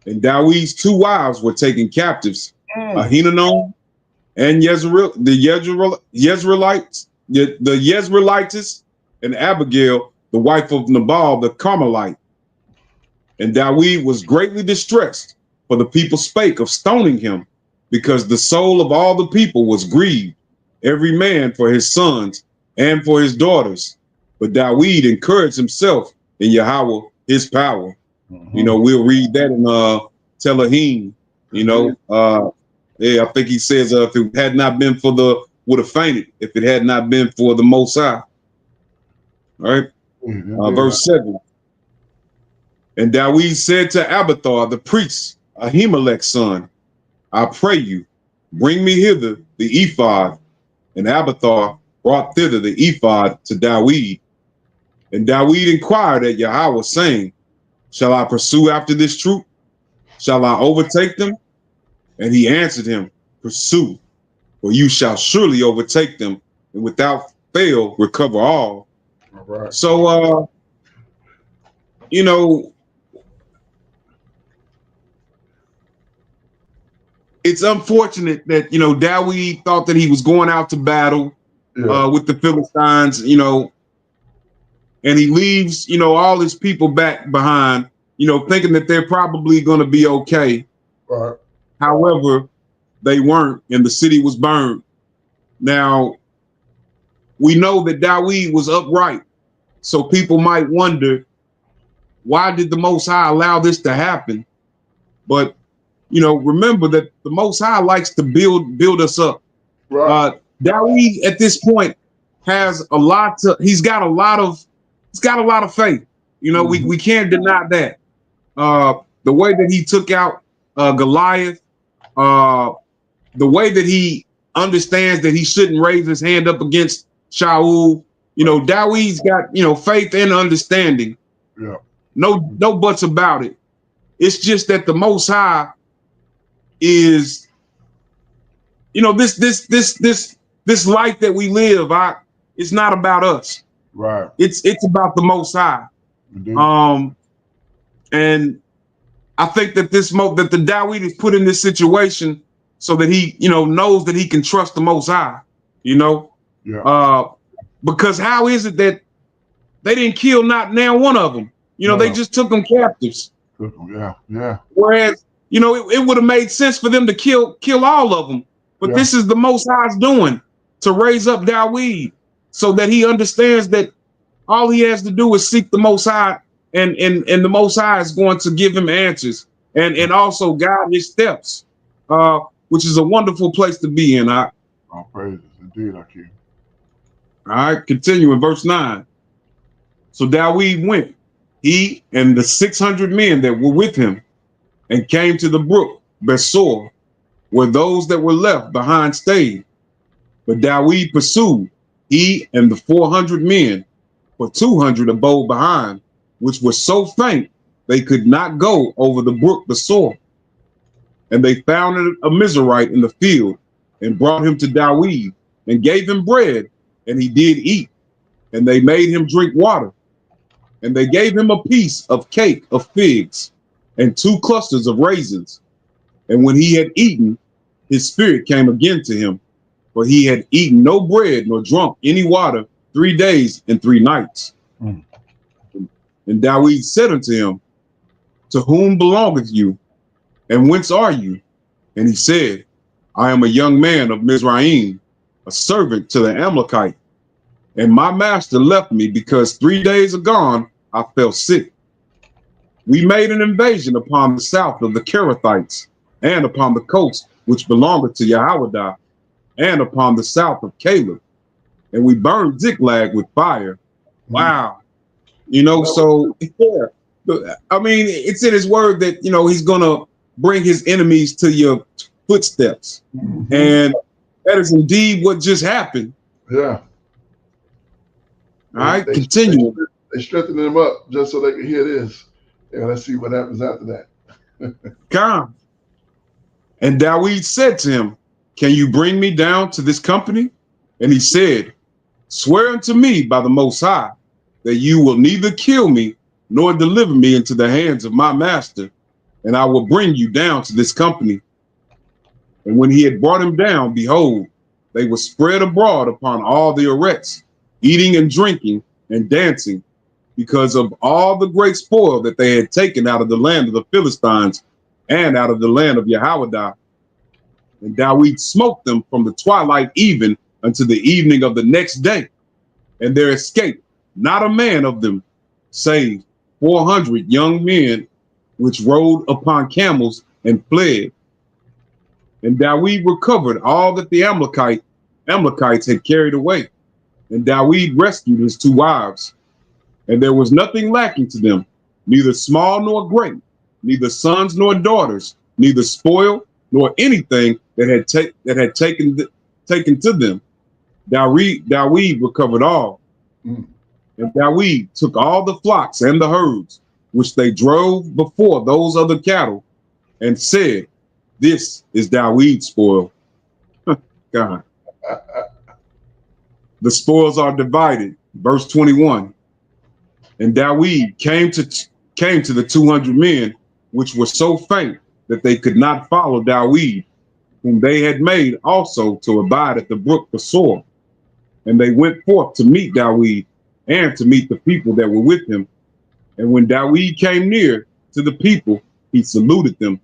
[SPEAKER 4] And Dawid's two wives were taken captives, Ahinoam and the Jezreelites, and Abigail, the wife of Nabal the Carmelite. And Dawid was greatly distressed, for the people spake of stoning him, because the soul of all the people was grieved, every man for his sons and for his daughters. But Dawid encouraged himself in Yahweh, his power. You know, we'll read that in Telahim. You know, I think he says, if it had not been for would have fainted if it had not been for the Most High. All right. Verse 7. And Dawid said to Abiathar the priest, Ahimelech's son, I pray you, bring me hither the ephod. And Abiathar brought thither the ephod to Dawid. And Dawid inquired at Yahweh, saying, shall I pursue after this troop? Shall I overtake them? And he answered him, pursue, for you shall surely overtake them, and without fail recover all.
[SPEAKER 3] Right.
[SPEAKER 4] So, you know, it's unfortunate that, you know, Dawid thought that he was going out to battle with the Philistines, you know, and he leaves, you know, all his people back behind, you know, thinking that they're probably going to be okay.
[SPEAKER 3] Right.
[SPEAKER 4] However, they weren't, and the city was burned. Now, we know that Dawid was upright. So people might wonder, why did the Most High allow this to happen? But, you know, remember that the Most High likes to build us up.
[SPEAKER 3] Right.
[SPEAKER 4] Dawid at this point has he's got a lot of faith. You know, we can't deny that. The way that he took out Goliath, the way that he understands that he shouldn't raise his hand up against Shaul. You know, Dawid's got, you know, faith and understanding.
[SPEAKER 3] Yeah.
[SPEAKER 4] No buts about it. It's just that the Most High is, you know, this life that we live. It's not about us.
[SPEAKER 3] Right.
[SPEAKER 4] It's about the Most High.
[SPEAKER 3] Indeed.
[SPEAKER 4] And I think that that the Dawid is put in this situation so that he, you know, knows that he can trust the Most High. You know.
[SPEAKER 3] Yeah.
[SPEAKER 4] Because how is it that they didn't kill not now one of them? You know, they just took them captives.
[SPEAKER 3] Yeah, yeah.
[SPEAKER 4] Whereas, you know, it would have made sense for them to kill all of them. But this is the Most High's doing, to raise up Dawid so that he understands that all he has to do is seek the Most High, and the Most High is going to give him answers and also guide his steps, which is a wonderful place to be in. All
[SPEAKER 3] praises indeed, Akeem.
[SPEAKER 4] right, continue in verse 9. So Dawid went, he and the 600 men that were with him, and came to the brook Besor, where those that were left behind stayed. But Dawid pursued, he and the 400 men, for 200 abode behind, which were so faint they could not go over the brook Besor. And they found a Mizraite in the field, and brought him to Dawid, and gave him bread, and he did eat. And they made him drink water. And they gave him a piece of cake of figs, and 2 clusters of raisins. And when he had eaten, his spirit came again to him, for he had eaten no bread nor drunk any water 3 days and 3 nights. And Dawid said unto him, to whom belongeth you, and whence are you? And he said, I am a young man of Mizraim, a servant to the Amalekite. And my master left me because 3 days agone I fell sick. We made an invasion upon the south of the Kerethites, and upon the coast which belongeth to Jehoiada, and upon the south of Caleb. And we burned Ziklag with fire. Wow. You know, so yeah, I mean, it's in his word that, you know, he's going to bring his enemies to your footsteps. And that is indeed what just happened.
[SPEAKER 3] Yeah.
[SPEAKER 4] All right, continue.
[SPEAKER 3] They strengthened him up just so they could hear this. Yeah, let's see what happens after that.
[SPEAKER 4] Come. And Dawid said to him, can you bring me down to this company? And he said, swear unto me by the Most High that you will neither kill me nor deliver me into the hands of my master, and I will bring you down to this company. And when he had brought him down, behold, they were spread abroad upon all the arets, eating and drinking and dancing, because of all the great spoil that they had taken out of the land of the Philistines and out of the land of Jehoiada. And Dawid smote them from the twilight even unto the evening of the next day, and there escaped not a man of them, save 400 young men, which rode upon camels and fled. And Dawid recovered all that the Amalekites had carried away. And Dawid rescued his 2 wives. And there was nothing lacking to them, neither small nor great, neither sons nor daughters, neither spoil nor anything that had taken to them. Dawid recovered all. And Dawid took all the flocks and the herds, which they drove before those other cattle, and said, this is Dawid's spoil. God. The spoils are divided. Verse 21. And Dawid came to the 200 men, which were so faint that they could not follow Dawid, whom they had made also to abide at the brook Besor. And they went forth to meet Dawid and to meet the people that were with him. And when Dawid came near to the people, he saluted them.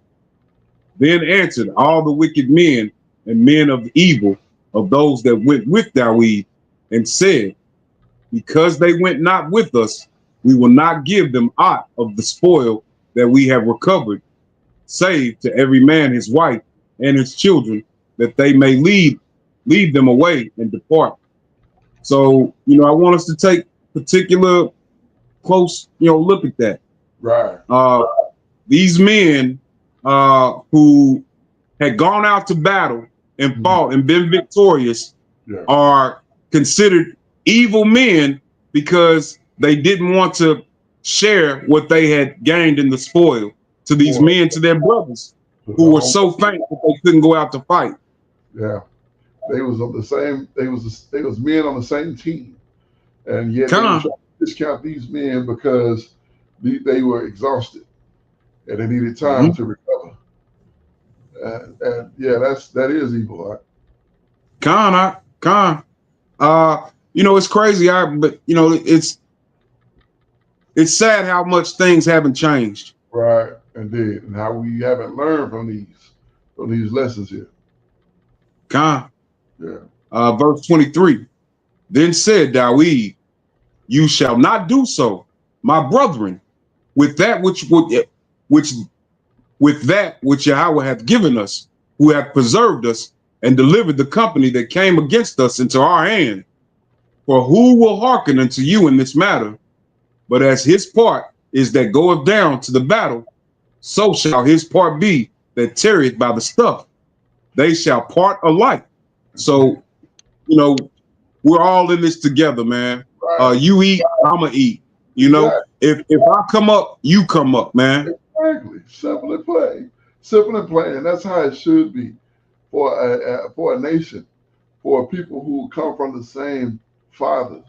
[SPEAKER 4] Then answered all the wicked men and men of evil of those that went with Dawid, and said, because they went not with us, we will not give them aught of the spoil that we have recovered, save to every man his wife and his children, that they may lead them away and depart. So, you know, I want us to take particular close, you know, look at that.
[SPEAKER 3] Right.
[SPEAKER 4] These men who had gone out to battle and fought and been victorious are considered evil men because they didn't want to share what they had gained in the spoil to these men, to their brothers who were so faint that they couldn't go out to fight.
[SPEAKER 3] Yeah, they was on the same. They was men on the same team, and yet they were trying to discount these men because they were exhausted and they needed time to recover. And yeah, that is evil. Right?
[SPEAKER 4] You know, it's crazy. But you know, it's sad how much things haven't changed.
[SPEAKER 3] Right, indeed. And how we haven't learned from these lessons here.
[SPEAKER 4] Con.
[SPEAKER 3] Yeah.
[SPEAKER 4] Verse 23. Then said Dawid, you shall not do so, my brethren, with that which with that which Yahweh hath given us, who hath preserved us and delivered the company that came against us into our hand. For who will hearken unto you in this matter? But as his part is that goeth down to the battle, so shall his part be that tarrieth by the stuff. They shall part alike. So, you know, we're all in this together, man.
[SPEAKER 3] Right.
[SPEAKER 4] You eat, I'ma eat. You know,
[SPEAKER 3] Exactly.
[SPEAKER 4] if I come up, you come up, man.
[SPEAKER 3] Exactly. Simple and plain. Simple and plain. And that's how it should be for a nation, for people who come from the same fathers.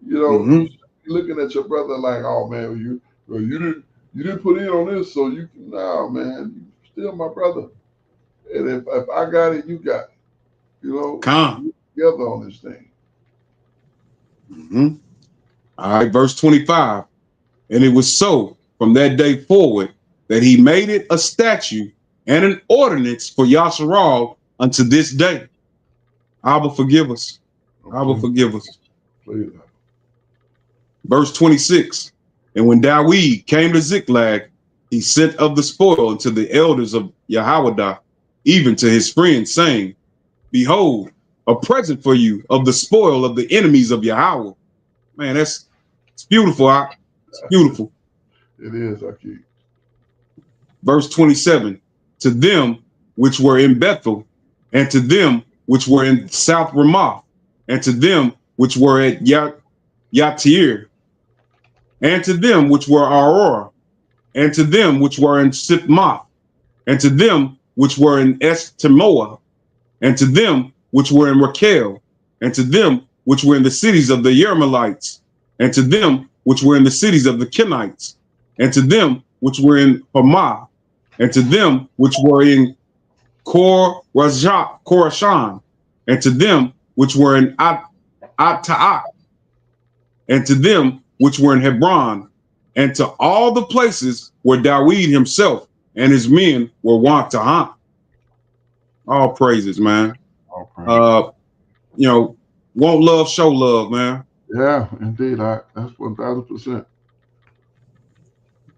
[SPEAKER 3] You know, you should be looking at your brother like, oh man, you didn't put in on this, so you can, no man, you still my brother. And if I got it, you got it. You know,
[SPEAKER 4] Come.
[SPEAKER 3] together on this thing.
[SPEAKER 4] All right, verse 25. And it was so from that day forward that he made it a statute and an ordinance for Yasharal unto this day. Abba, forgive us. Abba, forgive us.
[SPEAKER 3] Please.
[SPEAKER 4] Verse 26. And when Dawid came to Ziklag, he sent of the spoil unto the elders of Yahwadah, even to his friends, saying, behold, a present for you of the spoil of the enemies of Yahweh. Man, it's beautiful. It's beautiful.
[SPEAKER 3] It is, Akid.
[SPEAKER 4] Verse 27, to them which were in Bethel, and to them which were in South Ramoth, and to them which were at Yatir, and to them which were Aurora, and to them which were in Sipmoth, and to them which were in Estemoa, and to them which were in Raquel, and to them which were in the cities of the Yermelites, and to them which were in the cities of the Kenites, and to them which were in Hamah, and to them which were in Korashan, and to them which were in Atta'at, and to them which were in Hebron, and to all the places where Dawid himself and his men were wont to hunt. All praises, man.
[SPEAKER 3] All praises.
[SPEAKER 4] You know, won't love, show love, man.
[SPEAKER 3] Yeah, indeed. That's 1,000%.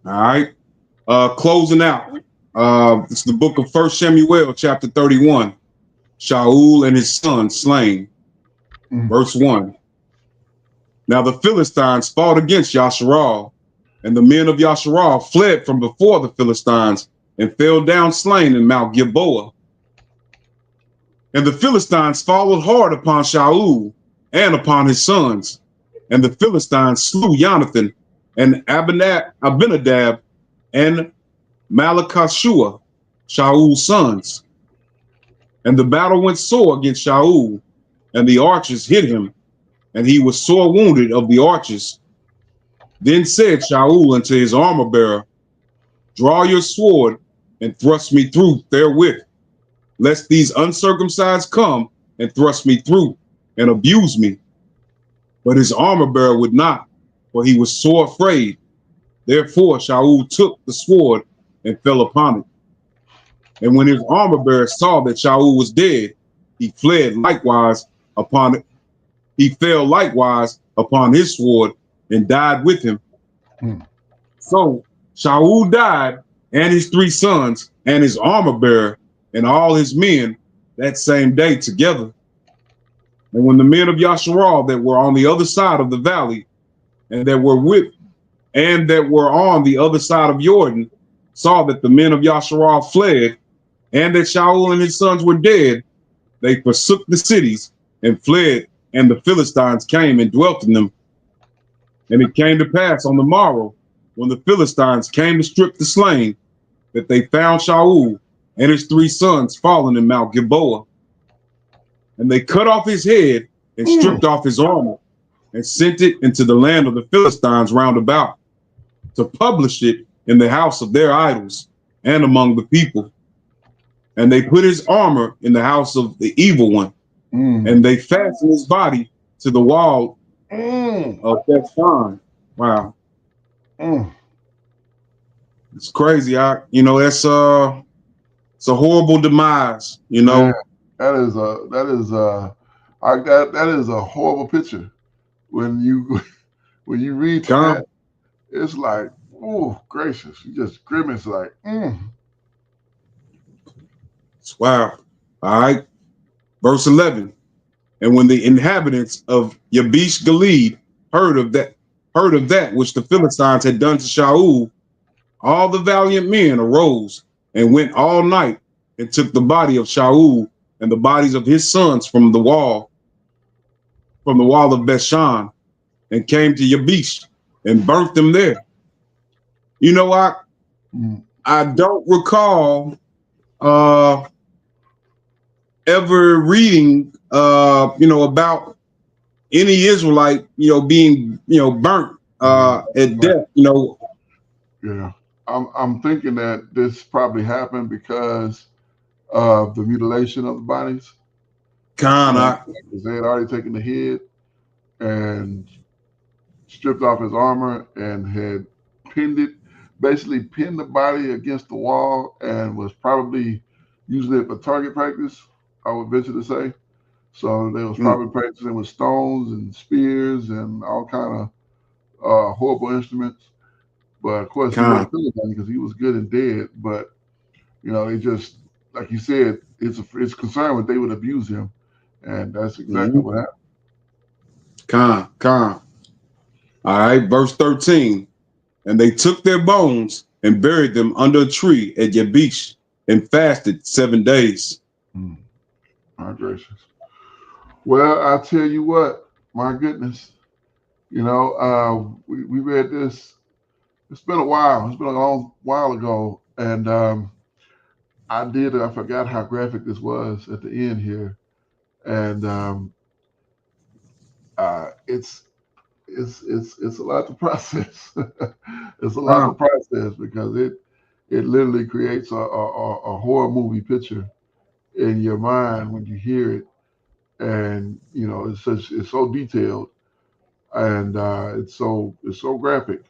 [SPEAKER 4] All right. Closing out. It's the book of 1 Shemu'ėl, chapter 31. Shaul and his son slain. Verse 1. Now the Philistines fought against Yasharal, and the men of Yasharal fled from before the Philistines and fell down slain in Mount Gilboa. And the Philistines followed hard upon Shaul and upon his sons. And the Philistines slew Jonathan and Abinadab and Malachashua, Shaul's sons. And the battle went sore against Shaul, and the archers hit him, and he was sore wounded of the archers. Then said Shaul unto his armor bearer, draw your sword and thrust me through therewith, lest these uncircumcised come and thrust me through and abuse me. But his armor bearer would not, for he was sore afraid. Therefore Shaul took the sword and fell upon it. And when his armor bearer saw that Shaul was dead, he fled likewise upon it. He fell likewise upon his sword and died with him. So Shaul died, and his 3 sons, and his armor bearer, and all his men that same day together. And when the men of Yasharal that were on the other side of the valley, and that were on the other side of Jordan, saw that the men of Yasharal fled, and that Shaul and his sons were dead, they forsook the cities and fled, and the Philistines came and dwelt in them. And it came to pass on the morrow, when the Philistines came to strip the slain, that they found Shaul and his 3 sons fallen in Mount Gilboa. And they cut off his head and stripped off his armor and sent it into the land of the Philistines round about, to publish it in the house of their idols and among the people. And they put his armor in the house of the evil one, and they fastened his body to the wall of Bethshan. Wow. It's crazy. That's it's a horrible demise.
[SPEAKER 3] Man, that is a horrible picture. When you when you read
[SPEAKER 4] Con,
[SPEAKER 3] that, it's like, oh gracious, you just grimace like,
[SPEAKER 4] wow. All right. Verse 11. And when the inhabitants of Yabesh Gilead heard of that which the Philistines had done to Shaul, all the valiant men arose and went all night and took the body of Shaul and the bodies of his sons from the wall of Bethshan, and came to Yabesh and burnt them there. You know,
[SPEAKER 3] mm,
[SPEAKER 4] I don't recall ever reading about any Israelite, being, burnt at
[SPEAKER 3] right.
[SPEAKER 4] death,
[SPEAKER 3] Yeah. I'm thinking that this probably happened because of the mutilation of the bodies.
[SPEAKER 4] kind of,
[SPEAKER 3] 'Cause they had already taken the head and stripped off his armor and had pinned it, basically pinned the body against the wall, and was probably using it for target practice, I would venture to say. So they was probably practicing with stones and spears and all kind of horrible instruments. But of course, he
[SPEAKER 4] kind,
[SPEAKER 3] wasn't feeling nothing because he was good and dead. But they just, like you said, it's concerned that they would abuse him, and that's exactly what happened.
[SPEAKER 4] kind. All right, verse 13. And they took their bones and buried them under a tree at Yabesh and fasted 7 days.
[SPEAKER 3] Mm, my gracious. Well, I tell you what, my goodness, we read this. It's been a while. It's been a long while ago, and I forgot how graphic this was at the end here, and it's it's a lot to process. It's a lot to
[SPEAKER 4] Kind,
[SPEAKER 3] process because it literally creates a horror movie picture in your mind when you hear it, and it's so detailed, and it's so graphic.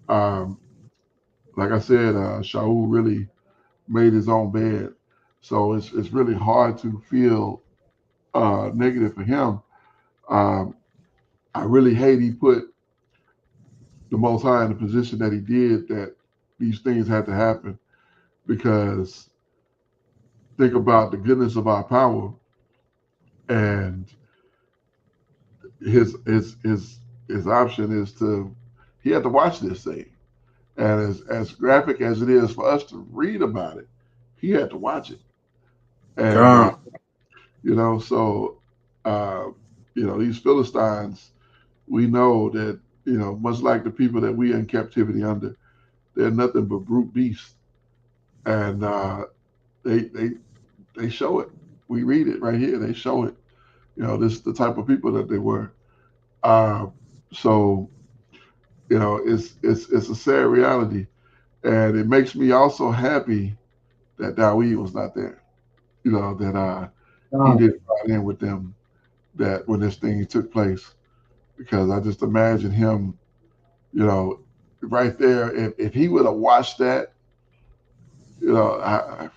[SPEAKER 3] Um, like I said, Shaul really made his own bed, so it's really hard to feel negative for him. Um, I really hate he put the Most High in the position that he did, that these things had to happen, because think about the goodness of our power, and his option is to he had to watch this thing, and as graphic as it is for us to read about it, he had to watch it, and
[SPEAKER 4] kind,
[SPEAKER 3] so uh, these Philistines, we know that much like the people that we in captivity under, they're nothing but brute beasts, and they they they show it. We read it right here. They show it. This is the type of people that they were. Uh, so it's a sad reality, and it makes me also happy that Dawid was not there. That he
[SPEAKER 4] kind,
[SPEAKER 3] didn't ride in with them, that when this thing took place, because I just imagine him, you know, right there. If he would have watched that, I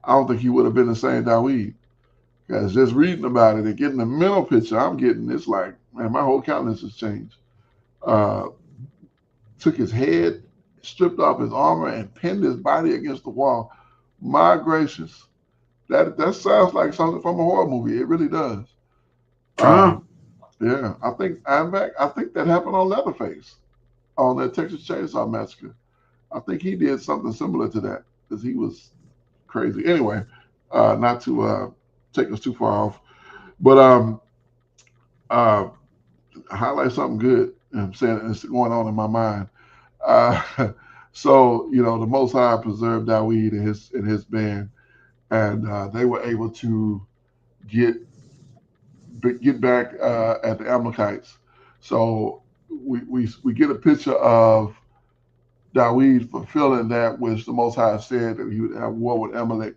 [SPEAKER 3] don't think he would have been the same Dawid. Because just reading about it and getting the mental picture I'm getting, it's like, man, my whole countenance has changed. Uh, Took his head, stripped off his armor, and pinned his body against the wall. My gracious, that sounds like something from a horror movie. It really does.
[SPEAKER 4] kind.
[SPEAKER 3] Um, yeah, I think that happened on Leatherface on that Texas Chainsaw Massacre. I think he did something similar to that because he was crazy. Anyway, not to take us too far off, but uh, highlight something good. I'm saying it's going on in my mind. So the Most High preserved Dawid and his band, and they were able to get get back at the Amalekites. So we get a picture of Dawid fulfilling that which the Most High said, that he would have war with Amalek,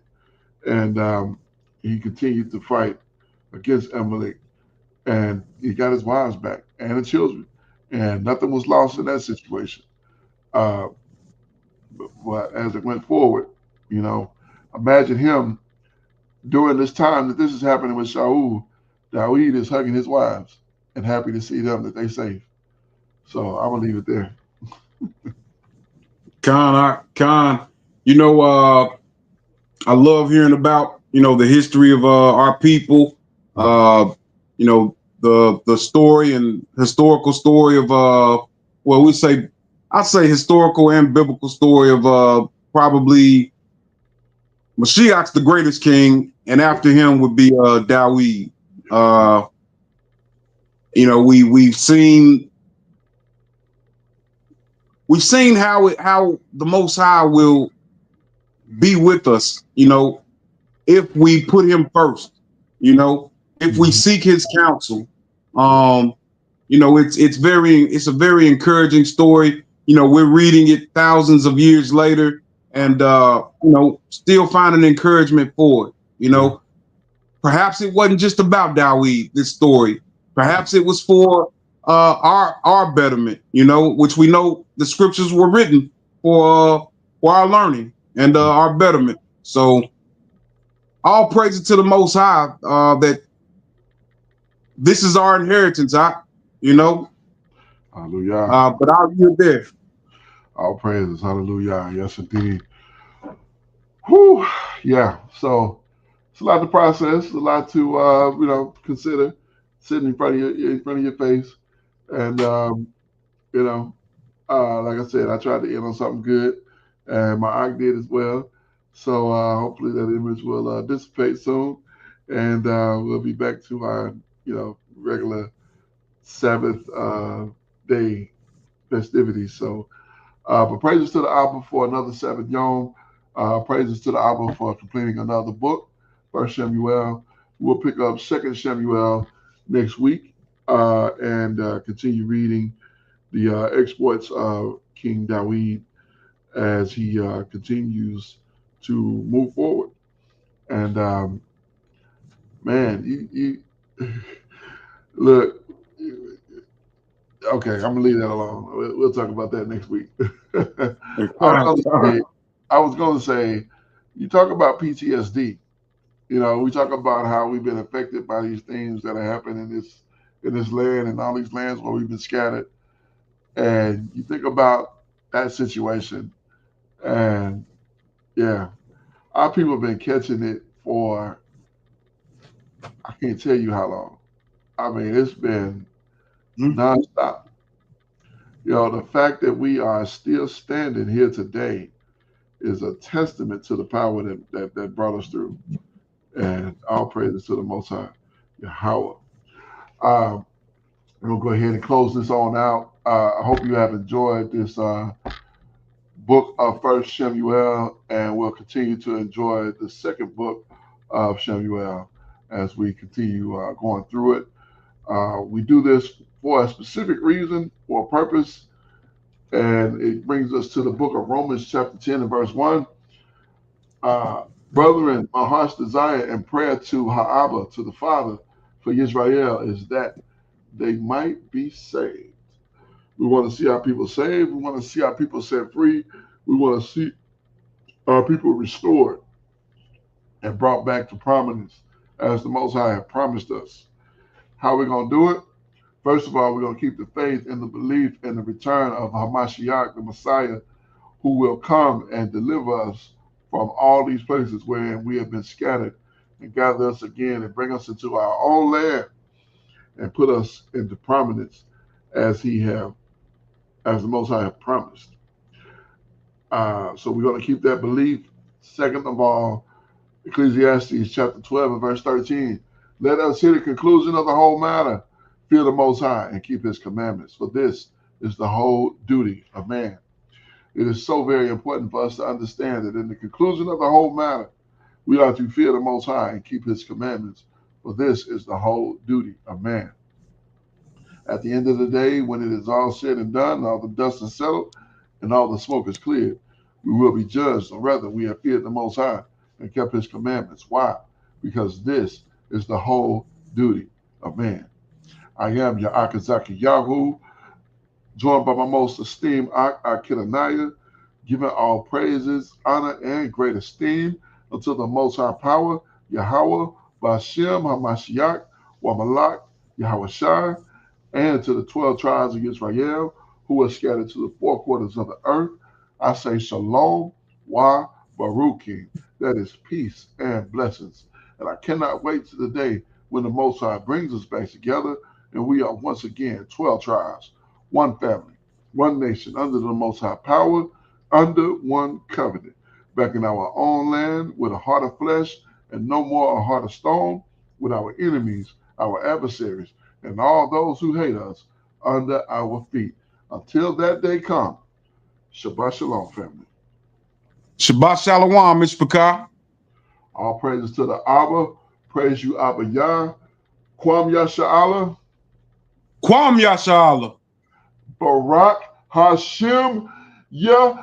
[SPEAKER 3] and he continued to fight against Amalek, and he got his wives back and the children, and nothing was lost in that situation. Uh, but as it went forward, you know, imagine him during this time that this is happening with Shaul. David is hugging his wives and happy to see them that they safe. So I'm gonna leave it there.
[SPEAKER 4] Khan, you know, I love hearing about, you know, the history of our people, you know, the story and historical story of well, I say historical and biblical story of probably Mashiach's the greatest king, and after him would be Dawid. You know, we've seen how the Most High will be with us, you know, if we put him first, you know, if we seek his counsel. Um, you know, it's a very encouraging story. You know, we're reading it thousands of years later and you know, still finding encouragement for it. You know, perhaps it wasn't just about Dawid, this story. Perhaps it was for our betterment, you know, which we know the scriptures were written for our learning and our betterment. So all praise to the Most High that this is our inheritance, you know.
[SPEAKER 3] Hallelujah.
[SPEAKER 4] But I'll leave it there.
[SPEAKER 3] All praises. Hallelujah. Yes, indeed. Whew. Yeah. So it's a lot to process, a lot to you know, consider, sitting in front of your face, and you know, like I said, I tried to end on something good, and my aunt did as well. So hopefully that image will dissipate soon, and we'll be back to our, you know, regular Sabbath day festivities. So, but praises to the Abba for another Sabbath Yom. Praises to the Abba for completing another book, First Shemu'el. We'll pick up Second Shemu'el next week and continue reading the exploits of King Dawid as he continues to move forward. And man, you look. Okay, I'm gonna leave that alone. We'll talk about that next week. I was gonna say, you talk about PTSD. You know, we talk about how we've been affected by these things that are happening in this land and all these lands where we've been scattered. And you think about that situation, and yeah, our people have been catching it for I can't tell you how long. I mean, it's been nonstop. You know, the fact that we are still standing here today is a testament to the power that brought us through. And all praises to the Most High, Yahweh. Um, we'll go ahead and close this on out. I hope you have enjoyed this book of First Shemuel, and we'll continue to enjoy the second book of Shemuel as we continue going through it. We do this for a specific reason, for a purpose, and it brings us to the book of Romans, chapter 10 and verse 1. Brethren, my heart's desire and prayer to Ha'abba, to the Father, for Israel is that they might be saved. We want to see our people saved. We want to see our people set free. We want to see our people restored and brought back to prominence as the Most High have promised us. How are we going to do it? First of all, we're going to keep the faith and the belief in the return of Hamashiach, the Messiah, who will come and deliver us from all these places wherein we have been scattered and gather us again and bring us into our own land and put us into prominence as the Most High have promised. So we're going to keep that belief. Second of all, Ecclesiastes chapter 12 and verse 13. Let us hear the conclusion of the whole matter. Fear the Most High and keep his commandments, for this is the whole duty of man. It is so very important for us to understand that in the conclusion of the whole matter, we are to fear the Most High and keep his commandments, for this is the whole duty of man. At the end of the day, when it is all said and done, all the dust is settled, and all the smoke is cleared, we will be judged on whether we have feared the Most High and kept his commandments. Why? Because this is the whole duty of man. I am your Akazaki Yahoo, joined by my most esteemed Ak Akinanaya, giving all praises, honor, and great esteem unto the Most High Power, Yahweh, Bashem, Hamashiach, Wamalak, Yahweh Shai, and to the 12 tribes of Israel who are scattered to the four quarters of the earth. I say Shalom, Wa, Baruchim. That is peace and blessings. And I cannot wait to the day when the Most High brings us back together and we are once again 12 tribes, one family, one nation, under the Most High Power, under one covenant, back in our own land with a heart of flesh and no more a heart of stone, with our enemies, our adversaries, and all those who hate us under our feet. Until that day come, Shabbat Shalom, family.
[SPEAKER 4] Shabbat Shalom, Mr. Pekah.
[SPEAKER 3] All praises to the Abba. Praise you, Abba Yah. Kwam Yasha'Allah.
[SPEAKER 4] Kwam Yasha'Allah.
[SPEAKER 3] Barak Hashem Yahweh.